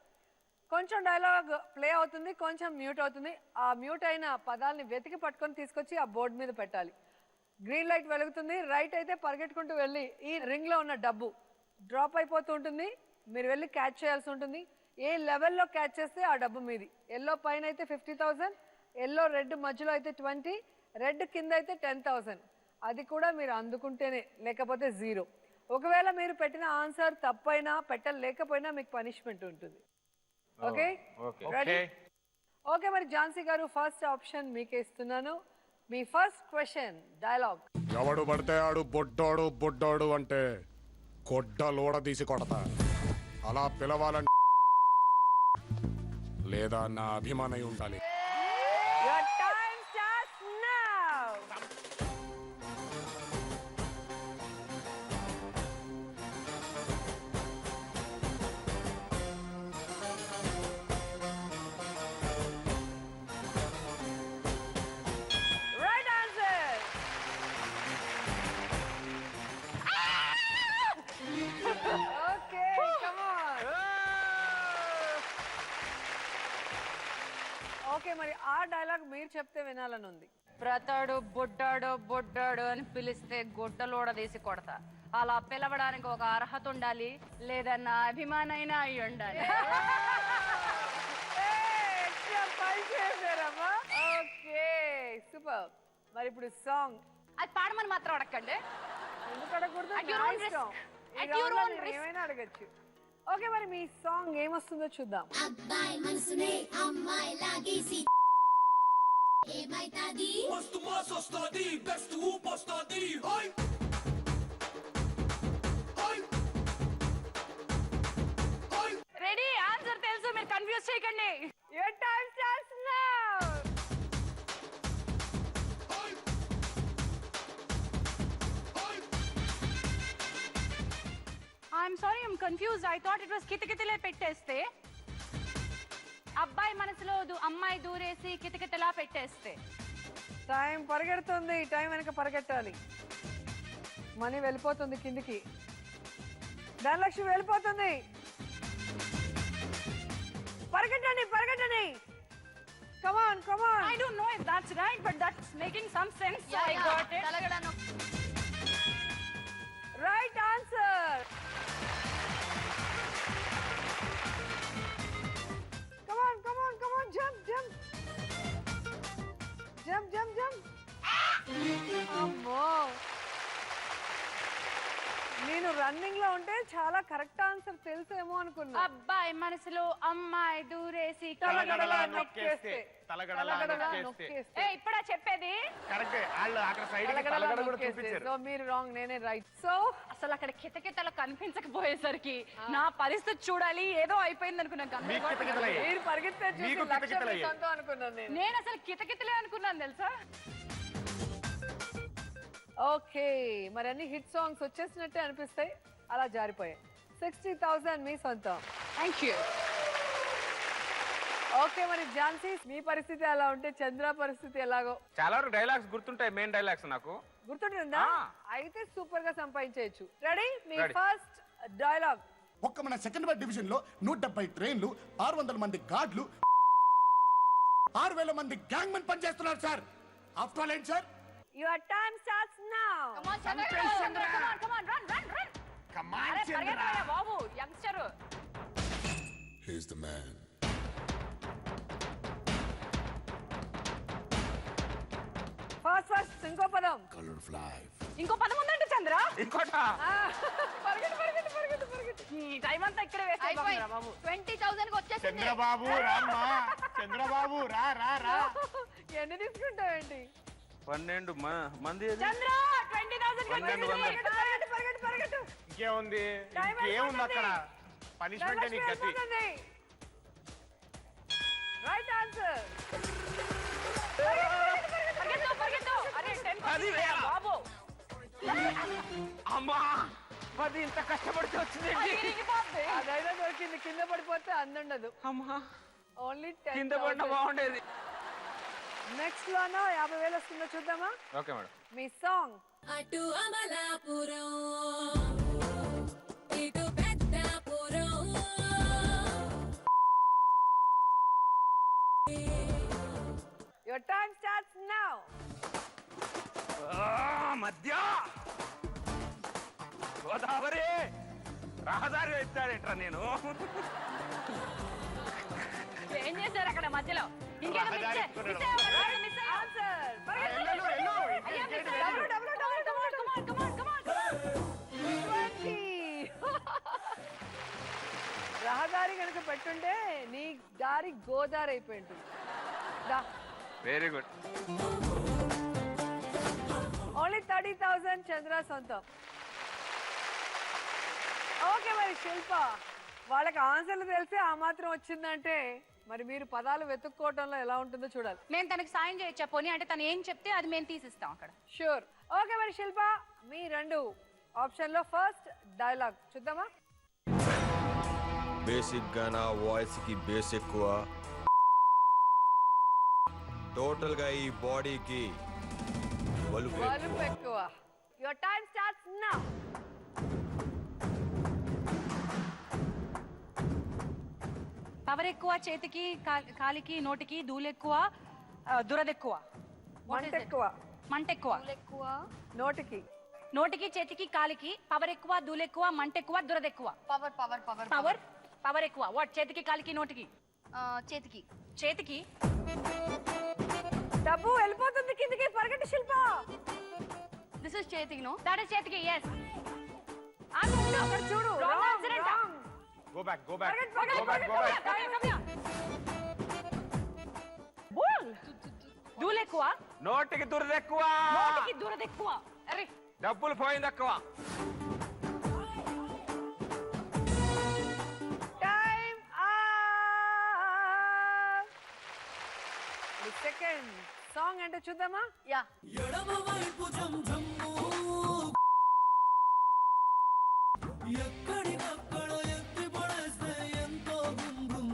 కొంచెం డైలాగ్ ప్లే అవుతుంది, కొంచెం మ్యూట్ అవుతుంది. ఆ మ్యూట్ అయిన పదాలని వెతికి పట్టుకొని తీసుకొచ్చి ఆ బోర్డు మీద పెట్టాలి. గ్రీన్ లైట్ వెలుగుతుంది, రైట్ అయితే పరిగెట్టుకుంటూ వెళ్ళి ఈ రింగ్ లో ఉన్న డబ్బు డ్రాప్ అయిపోతూ ఉంటుంది, మీరు వెళ్ళి క్యాచ్ చేయాల్సి ఉంటుంది. ఏ లెవెల్లో క్యాచ్ చేస్తే ఆ డబ్బు మీది. ఎల్లో పైన అయితే 50,000, ఎల్లో రెడ్ మధ్యలో అయితే 20, రెడ్ కింద అయితే 10,000. అది కూడా మీరు అందుకుంటేనే, లేకపోతే 0. ఒకవేళ మీరు పెట్టిన ఆన్సర్ తప్పైనా పెట్టలేకపోయినా మీకు పనిష్మెంట్ ఉంటుంది. Okay ready? ఓకే, మరి ఝాన్సీ గారు ఫస్ట్ ఆప్షన్ మీకే ఇస్తున్నాను. మీ ఫస్ట్ క్వశ్చన్ డైలాగ్. ఎవడు పడితే ఆడు బొడ్డోడు బొడ్డోడు అంటే కొడ్డ లోడ తీసి కొడతా. అలా పిలవాలంటే లేదా నా అభిమానై ఉండాలి. Your time starts now. Right answer. Okay, come on. Okay, మరి ఆ డైలాగ్ మీరు చెప్తే వినాలని ఉంది. ప్రతాడు బొడ్డాడు బొడ్డాడు అని పిలిస్తే గొడ్డలోడ తీసి కొడతా. అలా పిలవడానికి ఒక అర్హత ఉండాలి, లేదన్న అభిమానైనా అయి ఉండాలి. Okay super. మరి ఇప్పుడు సాంగ్ అది పాడమని మాత్రం అడగండి. ఎందుకు అడగకూడదు? At your own risk. At your own risk. ఏమైనా అడగచ్చు. ఓకే, మరి మీ సాంగ్ ఏమొస్తుందో చూద్దాం. అబ్బాయి మనసునే అమ్మాయి లాగేసి ఏమైతాది మస్తు మాస్ వస్తాది, బెస్ట్ ఊప్ వస్తాది. High high high. Ready? Answer తెలుసు, మీరు కన్ఫ్యూజ్ చేయకండి. Your time starts now. I'm sorry, I'm confused. I thought it was కితకితలే పెట్టేస్తే. అబ్బాయి మనసులో అమ్మాయి దూరేసి కితకితలా పెట్టేస్తే. టైం పరిగెడుతుంది, టైం వెనక పరిగెట్టాలి. మనీ వెళ్ళిపోతుంది కిందికి, ధనలక్ష్మి వెళ్ళిపోతుంది. పరిగెట్టండి పరిగెట్టండి. Come on, come on. I don't know if that's right, but that's making some sense. So I got it. Right answer. అమ్మో నేను రన్నింగ్ లో ఉంటే చాలా కరెక్ట్ ఆన్సర్ తెలుసేమో అనుకున్నా. అబ్బాయి మనసులో అమ్మాయి దూరేసి తలగడలా నొక్కేస్తే. ఇప్పుడా చెప్పేది కరెక్ట్. వాళ్ళు అక్కడ సైడ్ తలగడ కూడా చూపించారు. సో మీరు రాంగ్, నేనే రైట్. సో అసలు అక్కడ కితకితలు కనిపించకపోయేసరికి నా పరిస్థితి చూడాలి ఏదో అయిపోయింది అనుకున్నాను. మీరు పరిగెత్తే చూసి లక్ష సొంతం అనుకున్నాను నేను. నేను అసలు కితకితలే అనుకున్నాను తెలుసా. ఓకే మరి అన్ని హిట్ సాంగ్స్ వచ్చేసినట్టే అనిపిస్తాయి, అలా జారిపోయాయి. 60,000 మీ సొంతం. Thank you. ఓకే మరి ఝాన్సీ మీ పరిస్థితి అలా ఉంటే చంద్ర పరిస్థితి ఎలాగో? చాలా వరకు డైలాగ్స్ గుర్తుంటాయి, మెయిన్ డైలాగ్స్ నాకు గుర్తుంటుందా? అయితే సూపర్ గా సంపాదించవచ్చు. రెడీ? మీ ఫస్ట్ డైలాగ్. ఒక్క మన సెకండ్ వైడ్ డివిజన్ లో 170 ట్రైన్లు, 600 మంది గార్డ్లు, 6,000 మంది గ్యాంగ్ మెన్ పనిచేస్తున్నారు సార్. ఆఫ్టర్ ఆల్ ఏంటి sir? Your time starts now. Come on, Chandra. Come on, run. Come on, Chandra. Babu youngster. He's the man. First ఇంకో పదం. Color of life. ఇంకో పదం ఉందంటే చంద్ర. ఇంకోటా? పరిగెట్టు. ఈ టైం అంతా ఇక్కడే వేస్ట్ అయిపోయిందిరా బాబు. 20,000 కి వచ్చేసింది. చంద్రబాబు రామ్మా. చంద్రబాబు రా. ఎన్ని తీసుకుంటావేంటి? 12 మంది. చంద్ర 20,000 పరిగెట్టు. ఇంకేముంది అక్కడ? పనిష్మెంట్ నీకు గతి. Right answer. పరిగెత్తు. అరే 10 బాబు. అమ్మా 10 ఇంత కష్టపడితే వచ్చింది. అదైనా దొరికింది. కింద పడిపోతే అందుండదు. అమ్మా ఓన్లీ కింద పడిన బాగుండేది. నెక్స్ట్ లోనో 50,000 వస్తుందో చూద్దామా? Okay madam. మీ సాంగ్. అటు అమలాపురం ఇటు Peddapuram Your time starts now. మధ్య గోదావరి రహదారి ఎత్తాడేట్రా నేను. ఏం చేశారు అక్కడ మధ్యలో? రహదారి కనుక పెట్టుంటే నీ దారి గోదారి అయిపోయి ఉంటుంది. Very good. ఓన్లీ 30,000 చంద్ర సొంతం. ఓకే మరి శిల్ప, వాళ్ళకి ఆన్సర్లు తెలిసి ఆ మాత్రం వచ్చిందంటే మరి మీరు పదాలు వెతుక్కోవడంలో ఎలా ఉంటుందో చూడాలి. మేము తనకి సాయం చేయొచ్చా పోనీ? అంటే తను ఏం చెప్తే అది మేము తీసిస్తాం అక్కడ. షూర్. ఓకే మరి శిల్ప, మీ 2 ఆప్షన్ లో ఫస్ట్ డైలాగ్ చూద్దామా? బేసిక్ గా నా వాయిస్ కి బేస్ ఎక్కువ, టోటల్ గా ఈ బాడీకి బలుపు ఎక్కువ. Your time starts now. Power ఎక్కువ, చేతికి కాలికి నోటికి ధూళెక్కువ, దురదెక్కువ, మంటెక్కువ, నోటికి చేతికి కాలికి పవర్ ఎక్కువ, ధూళెక్కువ, మంటెక్కువ, దురదెక్కువ. పవర్ ఎక్కువ. వాట్? చేతికి కాలికి నోటికి చేతికి డబ్బు వెళ్ళిపోతుంది కిందకి. పరిగెట్టు శిల్ప. దిస్ ఇస్ చేతికి. నో, దట్ ఇస్ చేతికి. yes. అక్కడ చూడు. Go back. ధూళెక్కువ, నోటికి దురదెక్కువ. అరే డబ్బులు పోయింది ఎక్కువ. టైం సెకండ్ సాంగ్ అంటే చూద్దామా? యా. ఎడమ వైపు జంజమ్ము ఎక్కడికక్కడ ఎత్తి పడేస్తే ఎంతో గుమ్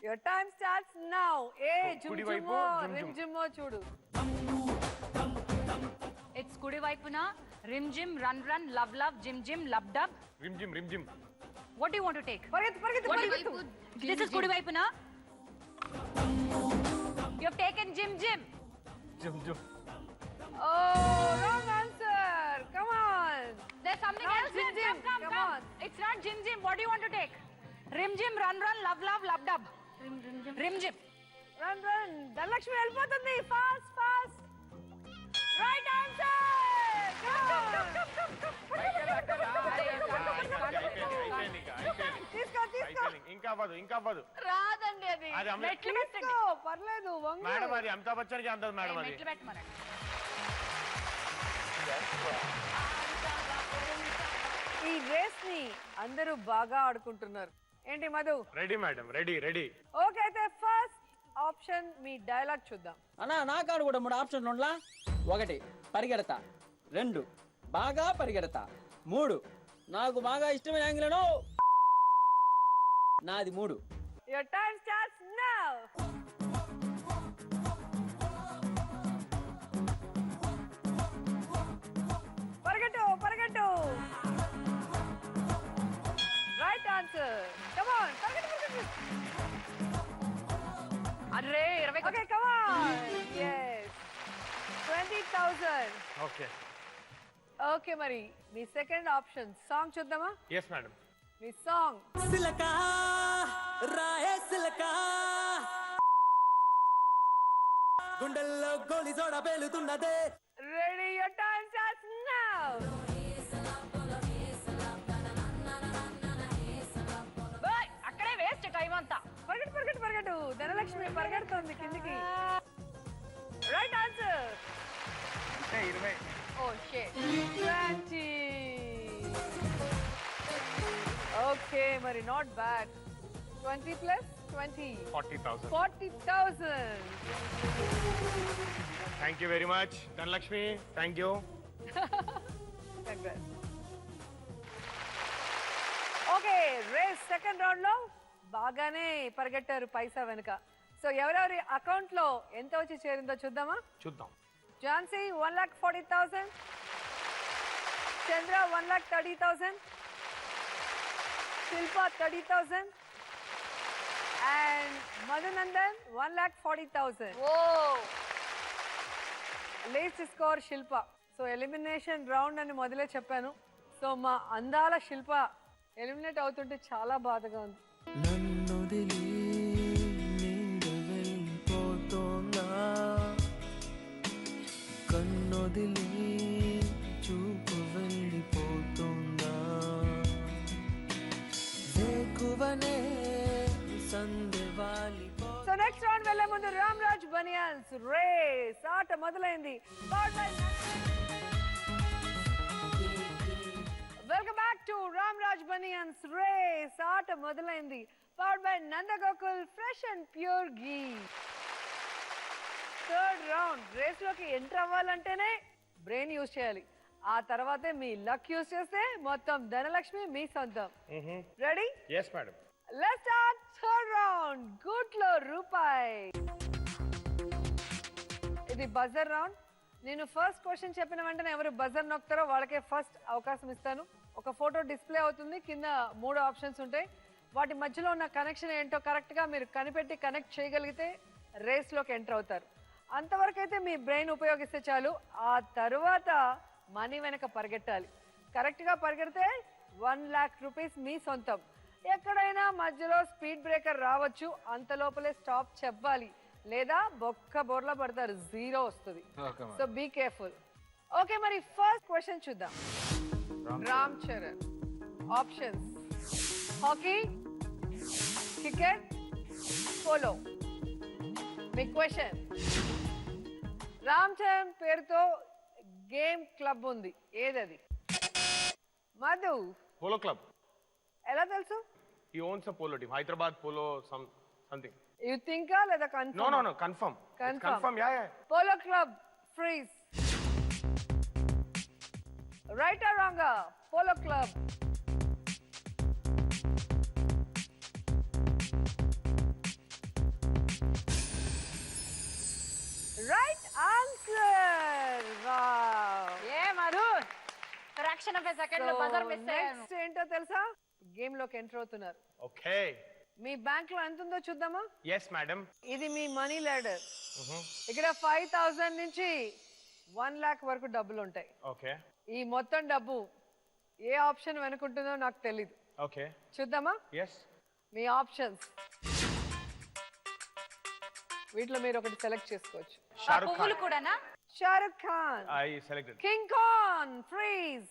యువర్ టైం స్టార్ట్స్ నౌ. ఏ జుమ్జుమో రిమ్జిమో చూడు. ఇట్స్ కుడి వైపున rim gym, run love gym gym, lub dub. Rim gym. What do you want to take? పరిగెత్తు. This is కుడి వైపున. You have taken Jim. Oh, wrong answer. Come on. There's something Not else. Jim. Come on. It's not Jim. What do you want to take? Rim Jim, run, love, lab dub. Rim Jim. Run. Dhanalakshmi వెళ్ళిపోతుంది. Fast. అవ్వదు రాదండి అది అది అమ్మ- మెట్లు పెట్టండి తీసుకో, పర్లేదు వంగు. మేడం అది అమితాబ్ బచ్చన్ కి అందదు మేడం అది మెట్లు పెట్టమనండి ఈ రేస్ ని అందరూ బాగా ఆడుకుంటున్నారు. ఏంటి Madhu? Ready madam, ready. Okay, అయితే ఫస్ట్ ఆప్షన్ మీ డైలాగ్ చూద్దాం. అన్నా నా కాడు కూడా 3 ఆప్షన్లు ఉండలా. 1 పరిగెడతా, 2 బాగా పరిగెడతా, 3 నాకు బాగా ఇష్టమైన యాంగిలను నాది 3. Your time starts now. పరిగెట్టు. Right answer. Come on, పరిగెట్టు. అరే 20 Okay, come on. Yes. 20,000. Okay okay, మరి మీ సెకండ్ ఆప్షన్ సాంగ్ చూద్దామా? Yes madam. మీ సాంగ్ సిలకా రాయే సిలకా గుండెల్లో గోలి జోడ పేలుతున్నదే. Ready. Your time starts now. Boy అక్కడే వేస్ట్ టైం అంతా పరిగెట్టు. ధనలక్ష్మి పరిగెడుతోంది కిందికి. Right answer. 20. Oh shit. 20. Okay, మరి not bad. 20 plus 20. 40,000. 40,000. Thank you very much Dhanalakshmi. Thank you. Congrats. Okay, race second round లో బాగానే పరిగెట్టారు పైసా వెనుక. సో ఎవరెవరి అకౌంట్ లో ఎంత వచ్చి చేరిందో చూద్దామా? చూద్దాం. ఝాన్సీ 1,40,000, చంద్ర 1,30,000, శిల్ప 30,000 and Madhunandan 1,40,000. Least score Shilpa. So elimination round అని మొదలే చెప్పాను. సో మా అందాల శిల్ప ఎలిమినేట్ అవుతుంటే చాలా బాధగా ఉంది. నన్నొదిలి నీడ వెళ్ళిపోతోందా, కన్నొదిలి చూపు వెళ్ళిపోతోందా, వేకువనే సందెవాలిపో. సో నెక్స్ట్ రౌండ్ వెళ్ళే ముందు రామ్రాజ్ బనియాన్స్ రేస్ ఆట మొదలైంది. Welcome back to Ramraj banians race ఆట మొదలైంది. Powered by Nandagokul fresh and pure ghee. Third round race లోకి ఎంటర్ అవ్వాలంటేనే బ్రెయిన్ యూజ్ చేయాలి. ఆ తర్వాతే మీ లక్ యూజ్ చేస్తే మొత్తం ధనలక్ష్మి మీ సొంతం. Ready? Yes madam. Let's start third round. గుడ్లో రూపాయి. ఇది బజర్ రౌండ్. నేను ఫస్ట్ క్వశ్చన్ చెప్పిన వెంటనే ఎవరు బజర్ నొక్కుతారో వాళ్ళకే ఫస్ట్ అవకాశం ఇస్తాను. ఒక ఫోటో డిస్ప్లే అవుతుంది, కింద 3 ఆప్షన్స్ ఉంటాయి. వాటి మధ్యలో ఉన్న కనెక్షన్ ఏంటో కరెక్ట్గా మీరు కనిపెట్టి కనెక్ట్ చేయగలిగితే రేస్లోకి ఎంటర్ అవుతారు. అంతవరకు అయితే మీ బ్రెయిన్ ఉపయోగిస్తే చాలు. ఆ తరువాత మనీ వెనక పరిగెట్టాలి. కరెక్ట్గా పరిగెడితే 1 lakh rupees మీ సొంతం. ఎక్కడైనా మధ్యలో స్పీడ్ బ్రేకర్ రావచ్చు, అంత లోపలే స్టాప్ చెప్పాలి, లేదా బొక్క బోర్లా పడతారు, 0 వస్తుంది. So be careful. ఓకే, మరి ఫస్ట్ క్వశ్చన్ చూద్దాం. Ram Charan. Options: hockey, cricket, polo. మీ క్వశ్చన్: రామ్ చరణ్ పేరుతో గేమ్ క్లబ్ ఉంది, ఏదది? మధు. Polo club. ఎలా తెలుసు? He owns a polo team. Hyderabad Polo something. You think లేదా confirm? No. Confirm. Confirm. Yeah. Polo Club freeze. Right or wrong? Polo Club. Right answer. Wow. Madhu fraction of a second లో buzzer miss అయ్యాను. Next ఏంటో తెలుసా? Game లోకి enter అవుతున్నారు. Okay. మీ bank లో ఎంత ఉందో చూద్దామా? Yes madam. ఇది మీ మనీ లాడర్. ఇక్కడ 5,000 నుంచి 1 lakh వరకు డబ్బులు ఉంటాయి. ఓకే. ఈ మొత్తం డబ్బు ఏ ఆప్షన్ వెనుకుంటుందో నాకు తెలీదు. ఓకే. చూద్దామా? ఎస్. మీ ఆప్షన్స్ వీటిలో మీరు ఒకటి సెలెక్ట్ చేసుకోవచ్చు. పువ్వులు కూడానా? Shahrukh Khan. I selected. King Khan freeze.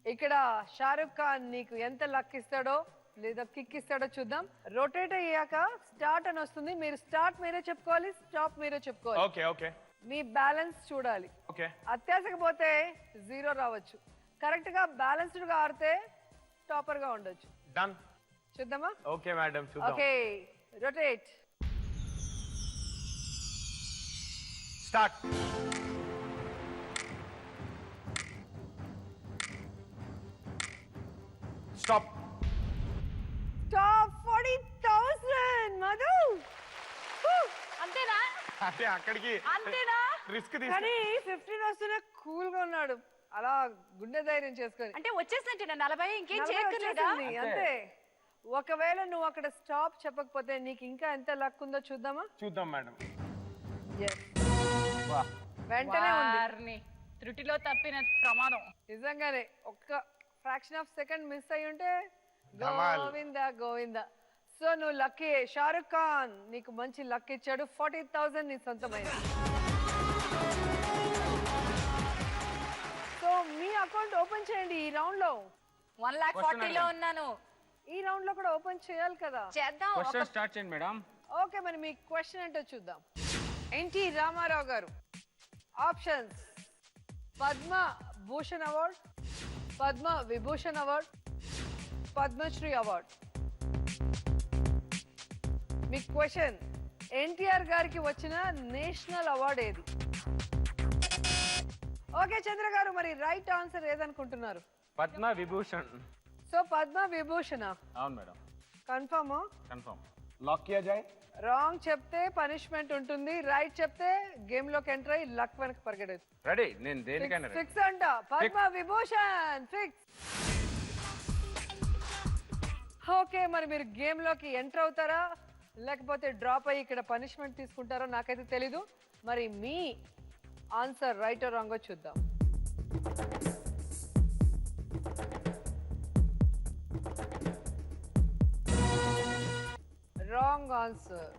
ఇక్కడ షారుఖ్ ఖాన్ నీకు ఎంత లక్ ఇస్తాడో లేదా కిక్ ఇస్తాడో చూద్దాం. రొటేట్ అయ్యాక స్టార్ట్ అని వస్తుంది. మీరు స్టార్ట్ మీరే చెప్పుకోవాలి, స్టాప్ మీరే చెప్పుకోవాలి. ఓకే ఓకే మీ బ్యాలెన్స్ చూడాలి. ఓకే అత్యాశకు పోతే 0 రావచ్చు. కరెక్ట్ గా బ్యాలెన్స్డ్ గా ఆడితే టాపర్ గా ఉండొచ్చు. డన్. చూద్దామా? ఓకే మేడం చూద్దాం. Okay rotate. Start. Stop. Top 40,000 Madhu. అంతేనా? అంటే అక్కడికి అంతేనా? రిస్క్ కానీ 15 వస్తేనే కూల్ గా ఉన్నాడు. అలా గుండె ధైర్యం చేసుకొని. అంటే వచ్చేసినట్టు 40 ఇంకేం 40 చేయక్కర్లేదా? వచ్చేసింది, అంతే. ఒకవేళ నువ్వు అక్కడ స్టాప్ చెప్పకపోతే నీకు ఇంకా ఎంత లక్ ఉందో చూద్దామా? చూద్దాం మేడం. Yes. వెంటనే ఉంది. వారిని త్రుటిలో తప్పిన ప్రమాదం. నిజంగానే ఒక్క ఫ్రాక్షన్ ఆఫ్ సెకండ్ మిస్ అయి ఉంటే ధమాల్. గోవిందా గోవిందా. సో నువ్వు లక్కీ. షారుఖ్ ఖాన్ నీకు మంచి లక్ ఇచ్చాడు. 40,000 నీ సొంతమైంది. సో మీ అకౌంట్ ఓపెన్ చేయండి ఈ రౌండ్ లో. 1,40,000 లో ఉన్నాను. ఈ రౌండ్ లో కూడా ఓపెన్ చేయాలి కదా. చేద్దాం. క్వశ్చన్ స్టార్ట్ చేయండి మేడం. ఓకే మరి మీ క్వశ్చన్ ఏంటో చూద్దాం. NT Rama Rao garu options: Padma Bhushan award, Padma Vibhushan award, Padma Shri award. మీ క్వశ్చన్: ఎన్టీఆర్ గారికి వచ్చిన నేషనల్ అవార్డ్ ఏది? ఓకే చంద్ర గారు, మరి రైట్ ఆన్సర్ ఏదనుకుంటున్నారు? పద్మ విభూషణ్. సో పద్మ విభూషణ అవును మేడం. కన్ఫర్మా? కన్ఫర్మ్. లాక్ కియా జాయ్. రాంగ్ చెప్తే పనిష్మెంట్ ఉంటుంది, రైట్ చెప్తే గేమ్ లోకి ఎంటర్ అయ్యి లక్ వెనక్కి పరిగెడచ్చు. రెడీ. నేను దేనికైనా రెడీ. ఫిక్స్ అంట. పద్మ విభూషణ్ ఫిక్స్. ఓకే మరి మీరు గేమ్ లోకి ఎంటర్ అవుతారా లేకపోతే డ్రాప్ అయ్యి ఇక్కడ పనిష్మెంట్ తీసుకుంటారో నాకైతే తెలీదు. మరి మీ ఆన్సర్ రైట్ ఓ రాంగో చూద్దాం. Wrong answer.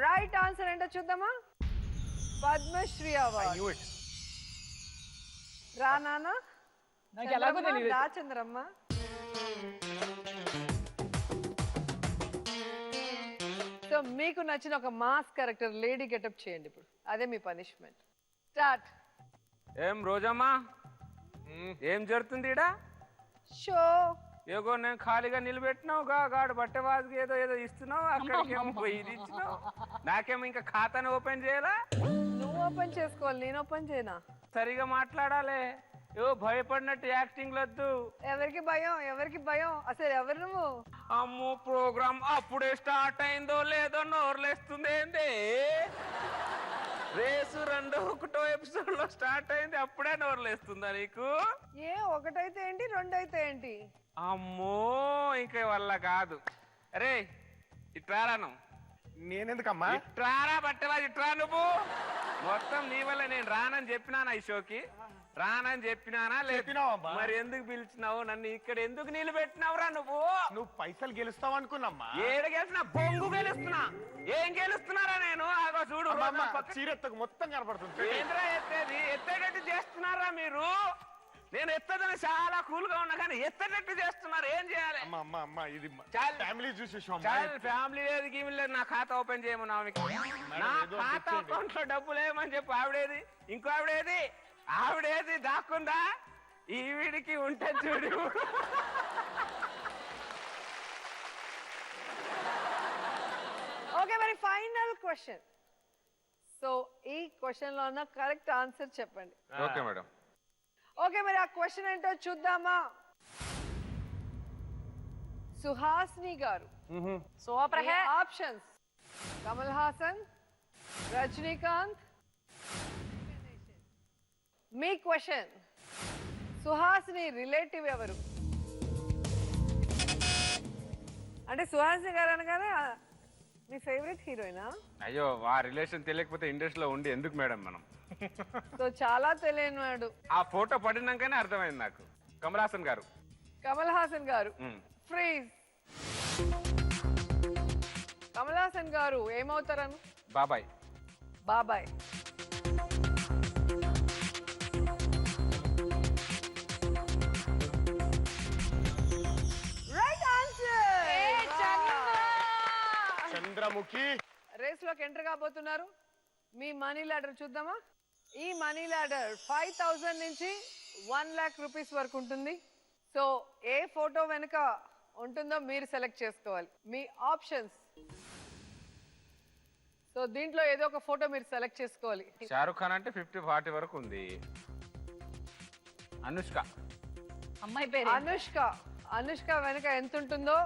రైట్ ఆన్సర్ ఏంటో చూద్దామా? పద్మశ్రీ అవార్డ్. రా నాన్న. నాకు ఎలాగో తెలియదు. రా చంద్రమ్మ. సో మీకు నచ్చిన ఒక మాస్ క్యారెక్టర్ లేడీ గెటప్ చేయండి ఇప్పుడు. అదే మీ పనిష్మెంట్. స్టార్ట్. ఏం రోజమ్మా, ఏం జరుగుతుంది ఈడ? షో. ఏగో నేను ఖాళీగా నిలబెట్టినావు గాడు బట్టే వాదికి ఏదో ఏదో ఇస్తున్నావు, అక్కడికేమో పోయి ఇది ఇచ్చినావు. నాకేమో ఇంకా ఖాతాని ఓపెన్ చేయాలా? నువ్వు ఓపెన్ చేసుకోవాలి, నేను ఓపెన్ చేయనా? సరిగా మాట్లాడాలి. ఏవో భయపడినట్టు యాక్టింగ్ వద్దు. ఎవరికి భయం? ఎవరికి భయం? అసలు ఎవరు నువ్వు? అమ్మో ప్రోగ్రామ్ అప్పుడే స్టార్ట్ అయిందో లేదో నోర్లేస్తుంది. ఏంది రేసు 2 ఎపిసోడ్ లో స్టార్ట్ అయింది, అప్పుడే నోర్లేస్తుందా నీకు? ఏ ఒకటైతే ఏంటి, రెండైతే ఏంటి? అమ్మో ఇంకా వల్ల కాదు. అరే ఇట్రారాను. నేనెందుకమ్మా? ఇట్రారా బట్టవా, ఇట్రా. నువ్వు మొత్తం నీ వల్ల నేను రానని చెప్పినానా ఈ షోకి? రానని చెప్పినానా? చెప్పినావమ్మా. మరి ఎందుకు పిలిచినావు నన్ను? ఇక్కడ ఎందుకు నిలబెట్టినావురా నువ్వు? నువ్వు పైసలు గెలుస్తావు అనుకున్నామ్మా. ఏడ గెలుస్తున్నా? బొంగు గెలుస్తున్నా. ఏం గెలుస్తున్నారా నేను? ఆగో చూడు, చీరెత్తకు మొత్తం కనపడుతుంది. ఏంద్రా ఎత్తేది? ఎత్తేటట్టు చేస్తున్నారా మీరు? నేను ఎత్తదని చాలా కూల్ గా ఉన్నా కానీ ఎత్తేటట్టు చేస్తున్నారు. ఏం చేయాలి? ఇది చాలు. ఫ్యామిలీ చూసి ఫ్యామిలీ లేదు గీమి లేదు. నా ఖాతా ఓపెన్ చేయమన్నా నా ఖాతా అకౌంట్ లో డబ్బులు ఏమని చెప్పు. ఆవిడేది? ఇంకో ఆవిడేది? ఆవిడేది దాక్కుందా? ఈవిడికి ఉంటే చూడు. ఓకే మరి ఫైనల్ క్వశ్చన్. సో ఈ క్వశ్చన్ లో ఉన్న కరెక్ట్ ఆన్సర్ చెప్పండి. Okay madam. ఓకే మరి ఆ క్వశ్చన్ ఏంటో చూద్దామా? సుహాసిని గారు ఆప్షన్స్: కమల్ హాసన్, రజనీకాంత్. మీ క్వశ్చన్: సుహాసిని రిలేటివ్ ఎవరు? అంటే సుహాసిని గారు అనగానే మీ ఫేవరెట్ హీరోయినా? అయ్యో ఆ రిలేషన్ తెలియకపోతే ఇండస్ట్రీలో ఉండి ఎందుకు మేడం మనం? సో చాలా తెలియని వాడు. ఆ ఫోటో పడినాకనే అర్థమైంది నాకు. కమల్ హాసన్ గారు. కమల్ హాసన్ గారు ఫ్రీజ్. కమల్ హాసన్ గారు ఏమవుతారను? బాబాయ్. బాబాయ్. ముఖి. రేస్ లోకి ఎంటర్ కాబోతున్నారు. మీ మనీ లాడర్ చూద్దామా? ఈ మనీ లాడర్ 5,000 నుంచి 1 lakh రూపీస్ వరకు ఉంటుంది. సో ఏ ఫోటో వెనుక ఉంటుందో మీరు సెలెక్ట్ చేసుకోవాలి. మీ ఆప్షన్స్. సో దీంట్లో ఏదో ఒక ఫోటో మీరు సెలెక్ట్ చేసుకోవాలి. షారుఖ్ ఖాన్ అంటే 50-40 వరకు ఉంది. అనుష్క అమ్మాయి పేరు అనుష్క వెనుక ఎంత ఉంటుందో,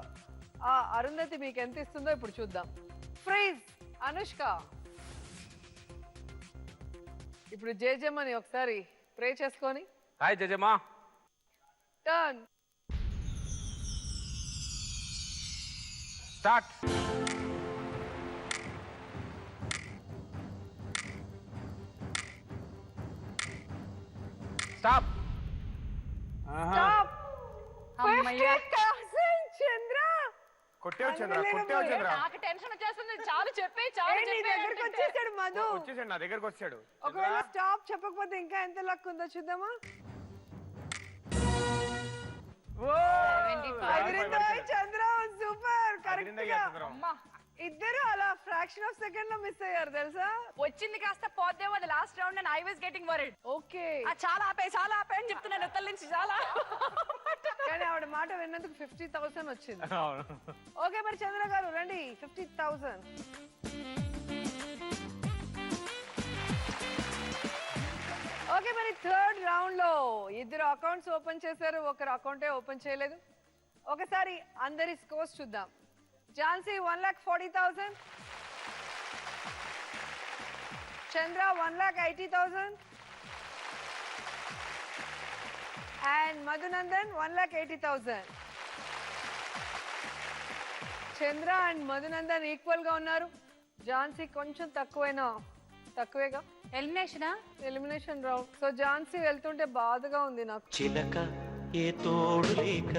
ఆ అరుంధతి మీకు ఎంత ఇస్తుందో ఇప్పుడు చూద్దాం. ఫ్రీజ్ అనుష్క. ఇప్పుడు జేజమ్మని ఒకసారి ప్రే చేసుకొని. Hi Jejamma. Turn start. Stop. Stop. అమ్మయ్య. 50,000 చంద్ర. కొట్టేవు చంద్ర. నాకు టెన్షన్ వచ్చేస్తుంది. చాలు చెప్పే చాలు నీ దగ్గరికి వచ్చేసాడు మధు. వచ్చేసాడు, నా దగ్గరకు వచ్చాడు. ఒకవేళ స్టాప్ చెప్పకపోతే ఇంకా ఎంత లక్ ఉందో చూద్దామా? చంద్ర సూపర్. కరెక్ట్. ఇద్దరు అలా ఫ్రాక్షన్ ఆఫ్ సెకండ్ లో మిస్ అయ్యారు తెలుసా? వచ్చింది కాస్త పోద్దేమో అది last round and I was getting worried. Okay చాలా ఆపే అని చెప్తున్నాను ఉత్తల నుంచి చాలా. కానీ ఆవిడ మాట విన్నందుకు 50,000 వచ్చింది. ఓకే మరి చంద్ర గారు రండి. 50,000. ఓకే మరి థర్డ్ రౌండ్ లో ఇద్దరు అకౌంట్స్ ఓపెన్ చేశారు, ఒకరు అకౌంటే ఓపెన్ చేయలేదు. ఒకసారి అందరి స్కోర్స్ చూద్దాం. Jhansi 1,40,000, Chandra 1,80,000 and Madhunandan 1,80,000. Chandra and Madhunandan equal గా ఉన్నారు. ఝాన్సీ కొంచెం తక్కువేగా. Elimination round. సో ఝాన్సీ వెళ్తుంటే బాధగా ఉంది నాకు. చిలక ఏ తోడు లేక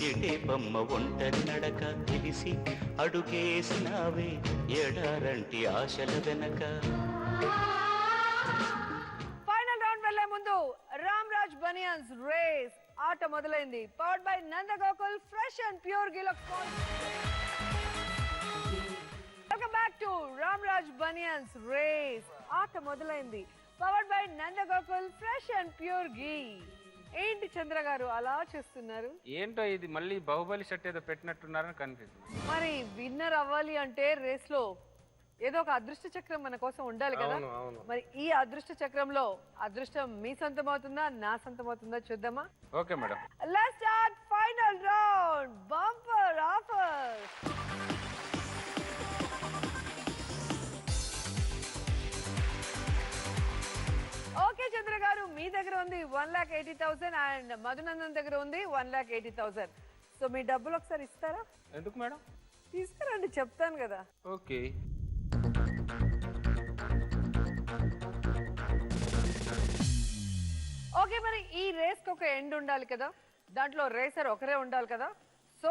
ఎటే బొమ్మ ఒంటరి నడక తెలిసి అడుగేసినావే ఎడారంటి ఆశల వెనక. ఫైనల్ రౌండ్ వెళ్లే ముందు రామ్రాజ్ బనియన్స్ రేస్ ఆట మొదలైంది. Powered by Nandagokul fresh and pure గిల్. Welcome back to Ramraj banians race. ఆట మొదలైంది. Powered by Nandagokul fresh and pure ghee. ఏంటి చంద్ర గారు అలా చూస్తున్నారు? ఏంటో ఇది మళ్ళీ బాహుబలి షర్ట్ ఏదో పెట్టినట్టున్నారని కనిపిస్తుంది. మరి విన్నర్ అవ్వాలి అంటే రేస్ లో ఏదో ఒక అదృష్ట చక్రం మన కోసం ఉండాలి కదా. మరి ఈ అదృష్ట చక్రంలో అదృష్టం మీ సొంతం అవుతుందా నా సొంతం అవుతుందా చూద్దామా? Okay madam. Let's start final round. Bumper offer. Okay Chandra garu మీ దగ్గర ఉంది 1,80,000 అండ్ మధునందన్ దగ్గర ఉంది 1,80,000. సో మీ డబ్బులు ఒకసారి ఇస్తారా? ఎందుకు మేడం? తీసుకురండి చెప్తాను కదా. ఓకే. ఓకే మరి ఈ రేస్ కి ఒక ఎండ్ ఉండాలి కదా, దాంట్లో రేసర్ ఒకరే ఉండాలి కదా. సో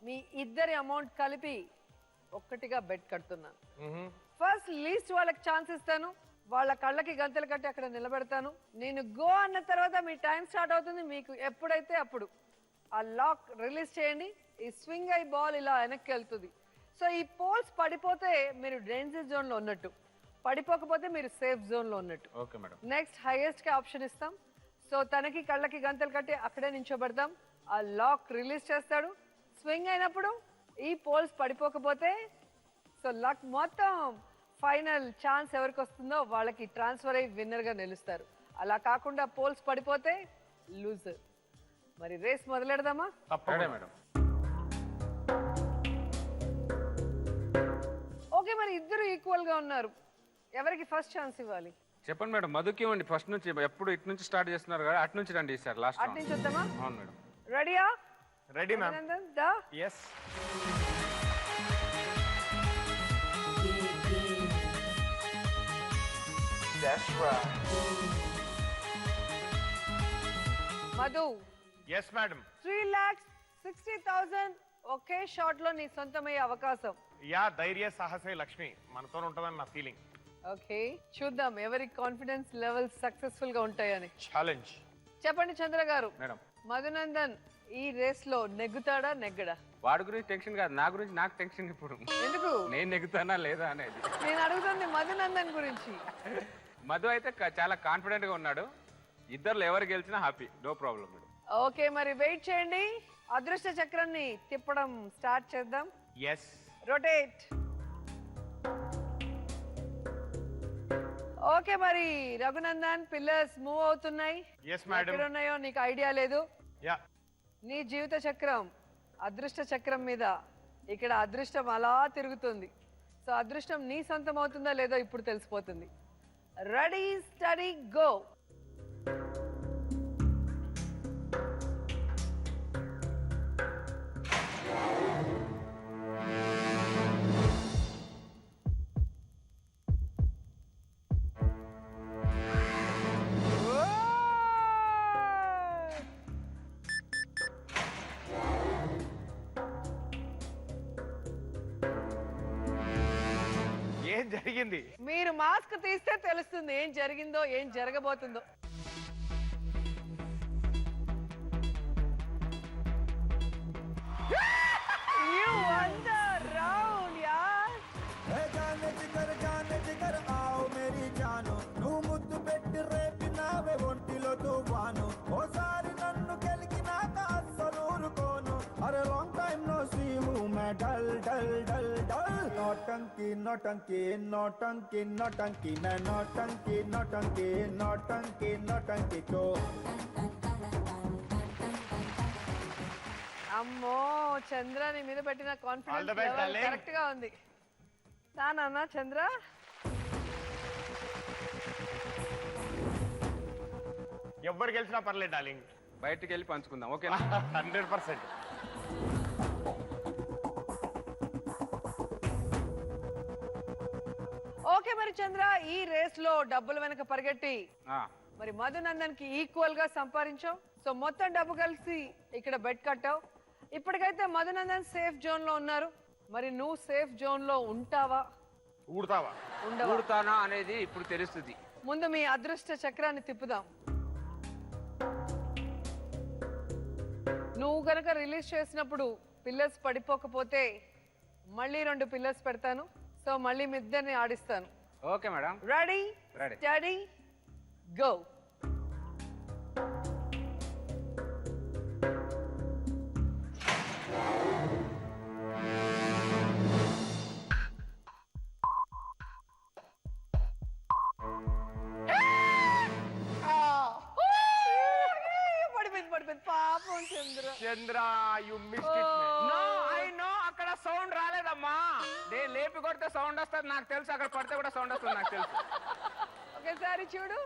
మీ ఇద్దరి అమౌంట్ కలిపి ఒక్కటిగా బెట్ కడుతున్నాను. ఫస్ట్ లీస్ట్ వాళ్ళకి ఛాన్స్ ఇస్తాను. వాళ్ళ కళ్ళకి గంతలు కట్టి అక్కడ నిలబెడతాను. నేను గో అన్న తర్వాత మీ టైం స్టార్ట్ అవుతుంది. మీకు ఎప్పుడైతే అప్పుడు ఆ లాక్ రిలీజ్ చేయండి. ఈ స్వింగ్ అయి బాల్ ఇలా వెనక్కి వెళ్తుంది. సో ఈ పోల్స్ పడిపోతే మీరు డేంజర్ జోన్ లో ఉన్నట్టు, పడిపోకపోతే మీరు సేఫ్ జోన్ లో ఉన్నట్టు. Okay madam. నెక్స్ట్ హైయెస్ట్ కి ఆప్షన్ ఇస్తాం. సో తనకి కళ్ళకి గంతలు కట్టి అక్కడే నించోబెడతాం. ఆ లాక్ రిలీజ్ చేస్తాడు. స్వింగ్ అయినప్పుడు ఈ పోల్స్ పడిపోకపోతే సో లక్ మొత్తం ఫైనల్ ఛాన్స్ ఎవరికి వస్తుందో వాళ్ళకి ట్రాన్స్ఫర్ అయ్యి విన్నర్ గా నిలుస్తారు. అలా కాకుండా పోల్స్ పడిపోతే లూజర్. మరి రేస్ మొదలెడదామా? మేడం. ఓకే మరి ఇద్దరు ఈక్వల్ గా ఉన్నారు. ఎవరికి ఫస్ట్ ఛాన్స్ ఇవ్వాలి చెప్పండి మేడం. మధుకి ఇవ్వండి ఫస్ట్ నుంచి. ఎప్పుడు ఇటు నుంచి స్టార్ట్ చేస్తున్నారు కదా, అటు నుంచి రండి సార్. లాస్ట్ అటు నుంచి వద్దామా? అవును మేడం. రెడీయా? Ready ma'am. yes. That's right. Madhu. yes madam. 3,60,000 okay shot లో నీ సొంతమయ్యే అవకాశం. యా ధైర్య సాహసే లక్ష్మి మనతో ఉంటుందని నా ఫీలింగ్. ఓకే చూద్దాం ఎవరి కాన్ఫిడెన్స్ లెవెల్స్ సక్సెస్ఫుల్ గా ఉంటాయని. ఛాలెంజ్. చెప్పండి చంద్ర గారు. మేడం. మధునందన్ ఈ రేస్ లో నెగ్గుతాడా నెగ్గడా? వాడి గురించి టెన్షన్ కాదు, నా గురించి నాకు టెన్షన్ ఇప్పుడు. ఎందుకు? నేను నెగ్గుతానా లేదా అనేది. నేను అడుగుతుంది మధునందన్ గురించి. మధు అయితే చాలా కాన్ఫిడెంట్ గా ఉన్నాడు. ఇద్దరు ఎవరు గెలిచినా హ్యాపీ, నో ప్రాబ్లం. ఓకే, మరి వెయిట్ చేయండి. అదృష్ట చక్రాన్ని తిప్పడం స్టార్ట్ చేద్దాం. yes rotate. ఓకే, మరి రఘునందన్ పిల్లర్స్ మూవ్ అవుతున్నాయి. yes madam. ఎక్కడ ఉన్నాయో నీకు ఐడియా లేదు. yeah నీ జీవిత చక్రం అదృష్ట చక్రం మీద ఇక్కడ అదృష్టం అలా తిరుగుతుంది. సో అదృష్టం నీ సొంతం అవుతుందో లేదో ఇప్పుడు తెలిసిపోతుంది. Ready, study, go. ఏం జరిగింది? మీరు మాస్క్ తీస్తే తెలుస్తుంది ఏం జరిగిందో, ఏం జరగబోతుందో. You won the round, yaar. जाने जिगर आओ मेरी जानो నువ్వు ముద్దు పెట్టి రేపినావే ఒంటిలో తుఫాను ఓసారి నన్ను గెలికినాక అస్సలు ఊరుకోను అరే long time no see who मैं डल डल डल डल नौटंकी नौटंकी नौटंकी नौटंकी मैं नौटंकी नौटंकी नौटंकी नौटंकी को అమ్మో, చంద్ర నీ మీద పెట్టిన All the confidence best, level darling. Correct గా ఉంది. నాన్న చంద్ర, ఎవరు గెలిచినా పర్లేదు డార్లింగ్, బయటికి వెళ్ళి పంచుకుందాం, ఓకేనా? 100%. ఓకే మరి చంద్ర, ఈ రేస్ లో డబ్బులు వెనక పరిగెట్టి మరి మధునందన్ కి ఈక్వల్ గా సంపాదించావు. సో మొత్తం డబ్బు కలిసి ఇక్కడ బెట్ కట్టావు. ఇప్పటికైతే మధునందన్ సేఫ్ జోన్ లో ఉన్నారు. మరి నువ్వు సేఫ్ జోన్ లో ఉంటావా, ఊడతావా? ఊడతానా అనేది ఇప్పుడు తెలుస్తుంది. ముందు మీ అదృష్ట చక్రాన్ని తిప్పుదాం. నువ్వు గనక రిలీజ్ చేసినప్పుడు పిల్లర్స్ పడిపోకపోతే మళ్ళీ 2 పిల్లర్స్ పెడతాను. సో మళ్ళీ మీ ఇద్దరిని ఆడిస్తాను. Okay madam. Ready, Ready. Steady, go. పడిపోయింది పాపం Chandra. Chandra you missed it. No, I know, అక్కడ సౌండ్ రాలేదమ్మా. నేను లేపి కొడితే సౌండ్ వస్తుంది నాకు తెలుసు, అక్కడ పడితే కూడా సౌండ్ వస్తుంది నాకు తెలుసు. ఒకసారి చూడు.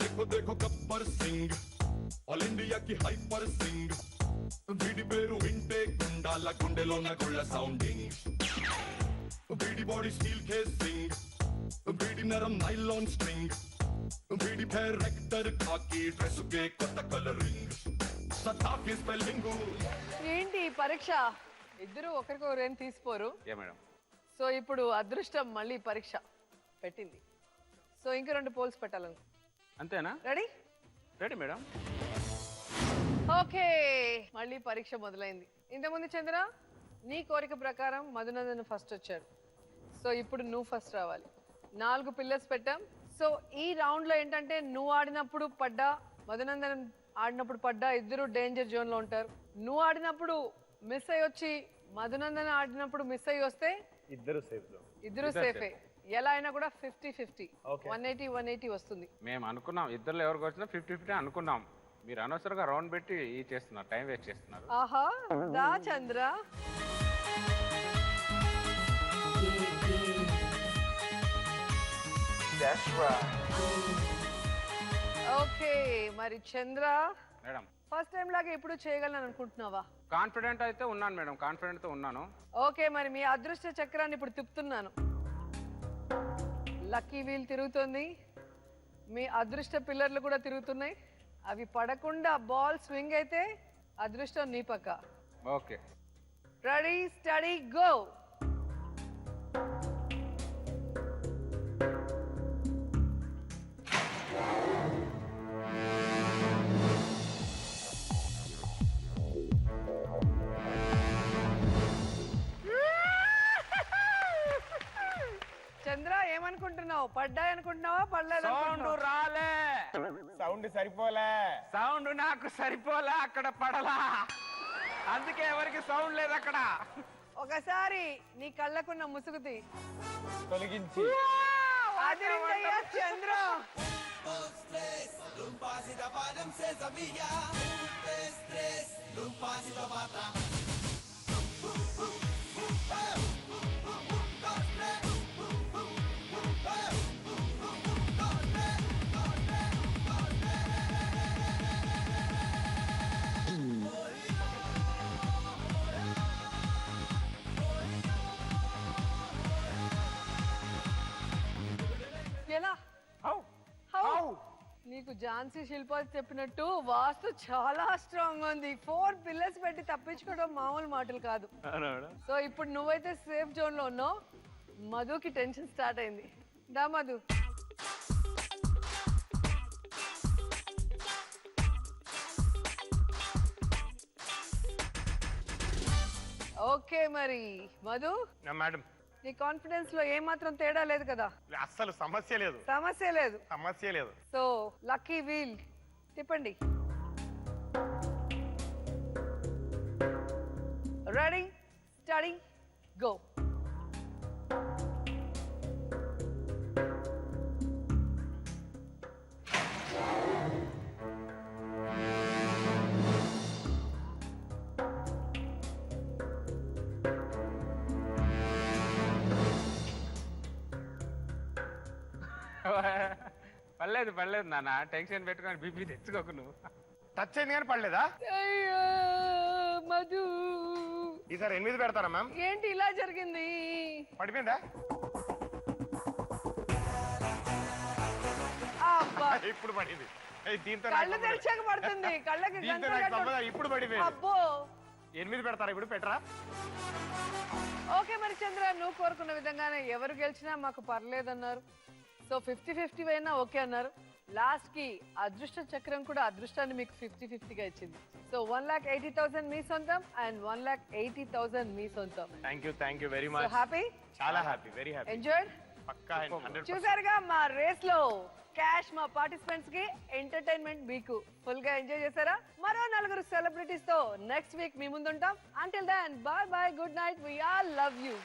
देखो देखो गब्बर सिंह ऑल इंडिया की हाइपर सिंह వీడి పేరు వింటే గుండాల గుండెలో నగుళ్ళ సౌండింగ్ వీడి బాడీ స్టీల్ కేసింగ్ వీడి నరం నైలాన్ స్ట్రింగ్ వీడి పేరు రెక్టర్ కాకి డ్రెస్ కే కొత్త కలరింగ్ సతాకి స్పెల్లింగ్. ఏంటి పరీక్ష? ఇద్దరు ఒకరికొకరు ఏం తీసిపోరు. ఏ మేడం? సో ఇప్పుడు అదృష్టం మళ్ళీ పరీక్ష పెట్టింది. సో ఇంకా 2 పోల్స్ పెట్టాలను. అంతేనా? రెడీ? Ready madam. ఓకే, మళ్ళీ పరీక్ష మొదలైంది. ఇంతకుముందు చంద్ర నీ కోరిక ప్రకారం మధునందన్ ఫస్ట్ వచ్చాడు. సో ఇప్పుడు నువ్వు ఫస్ట్ రావాలి. 4 పిల్లర్స్ పెట్టాం. సో ఈ రౌండ్ లో ఏంటంటే నువ్వు ఆడినప్పుడు పడ్డా, మధునందన్ ఆడినప్పుడు పడ్డా ఇద్దరు డేంజర్ జోన్ లో ఉంటారు. నువ్వు ఆడినప్పుడు మిస్ అయ్యి వచ్చి మధునందన్ ఆడినప్పుడు మిస్ అయ్యి వస్తే ఇద్దరు సేఫ్. ఇద్దరు సేఫే. ఎలా అయినా కూడా 50-50, Okay. 180-180 వస్తుంది. మేము అనుకున్నాం ఇద్దరు ఎవరికి వచ్చినా 50-50 అనుకున్నాం. మీరు అనవసరంగా రౌండ్ పెట్టి చేస్తున్నారు, టైం వేస్ట్ చేస్తున్నారు. ఆహా, దా చంద్ర. ఓకే, మరి చంద్ర మేడం, ఫస్ట్ టైం లాగా ఎప్పుడు చేయగలను అనుకుంటున్నావా? కాన్ఫిడెంట్ అయితే ఉన్నాను మేడం, కాన్ఫిడెంట్ తో ఉన్నాను. ఓకే, మరి మీ అదృష్ట చక్రాన్ని ఇప్పుడు తిప్పుతున్నాను. లక్కీ వీల్ తిరుగుతుంది. మీ అదృష్ట పిల్లర్లు కూడా తిరుగుతున్నాయి. అవి పడకుండా బాల్ స్వింగ్ అయితే అదృష్టం నీ పక్క. Okay, ready, study, go. అనుకుంటున్నావు? పడ్డాయి అనుకుంటున్నావా? పడలేదు సౌండ్ రాలే, సౌండ్ సరిపోలే, సౌండ్ నాకు సరిపోలే, అక్కడ పడలా, అందుకే ఎవరికి సౌండ్ లేదు అక్కడ. ఒకసారి నీ కళ్ళకున్న ముసుగుతి తొలగించి అదిరిందయ్యా చంద్ర. ఎలా నీకు ఝాన్సీ శిల్పా చెప్పినట్టు వాస్తు చాలా స్ట్రాంగ్ ఉంది. 4 పిల్లర్స్ పెట్టి తప్పించుకోవడం మామూలు మాటలు కాదు. సో ఇప్పుడు నువ్వైతే సేఫ్ జోన్ లో ఉన్నావు. మధుకి టెన్షన్ స్టార్ట్ అయింది. దా మధు. ఓకే మరి మధు, మేడం నీ కాన్ఫిడెన్స్ లో ఏమాత్రం తేడా లేదు కదా? అస్సలు సమస్య లేదు, సమస్య లేదు, సమస్య లేదు. సో లక్కీ వీల్ తిప్పండి. Ready, study, go. పర్లేదు పర్లేదు నాన్న, టెన్షన్ పెట్టుకొని బీపీ తెచ్చుకోకు నువ్వు. టచ్ అయింది కానీ పడలేదా? అయ్యో మధు, ఈసారి 8 పెడతారా మ్యామ్? ఏంటి ఇలా జరిగింది? పడిపోయిందా? అబ్బా, ఇప్పుడు పడింది. దీంతో కళ్ళు తెరిచాక పడుతుంది. కళ్ళకి ఇప్పుడు పడిపోయింది. అబ్బో 8 పెడతారా? ఇప్పుడు పెట్టరా? ఓకే మరి చంద్ర, నువ్వు కోరుకున్న విధంగానే ఎవరు గెలిచినా మాకు పర్లేదన్నారు. సో 50-50 అయినా ఓకే అన్నారు. లాస్ట్ కి అదృష్ట చక్రం కూడా అదృష్టాన్ని మీకు 50-50గా ఇచ్చింది. సో 1,80,000 మీ సొంతం అండ్ 1,80,000 మీ సొంతం. Thank you very much. Happy? చాలా హ్యాపీ, వెరీ హ్యాపీ. ఎంజాయ్డ్? పక్కా 100%. చూసారుగా మా రేస్ లో క్యాష్ మా పార్టిసిపెంట్స్ కి, ఎంటర్టైన్మెంట్ మీకు. ఫుల్ గా ఎంజాయ్ చేశారా? మరో 4 సెలబ్రిటీస్ తో నెక్స్ట్ వీక్ మీ ముందుంటాం. Until then bye bye, good night, we all love you.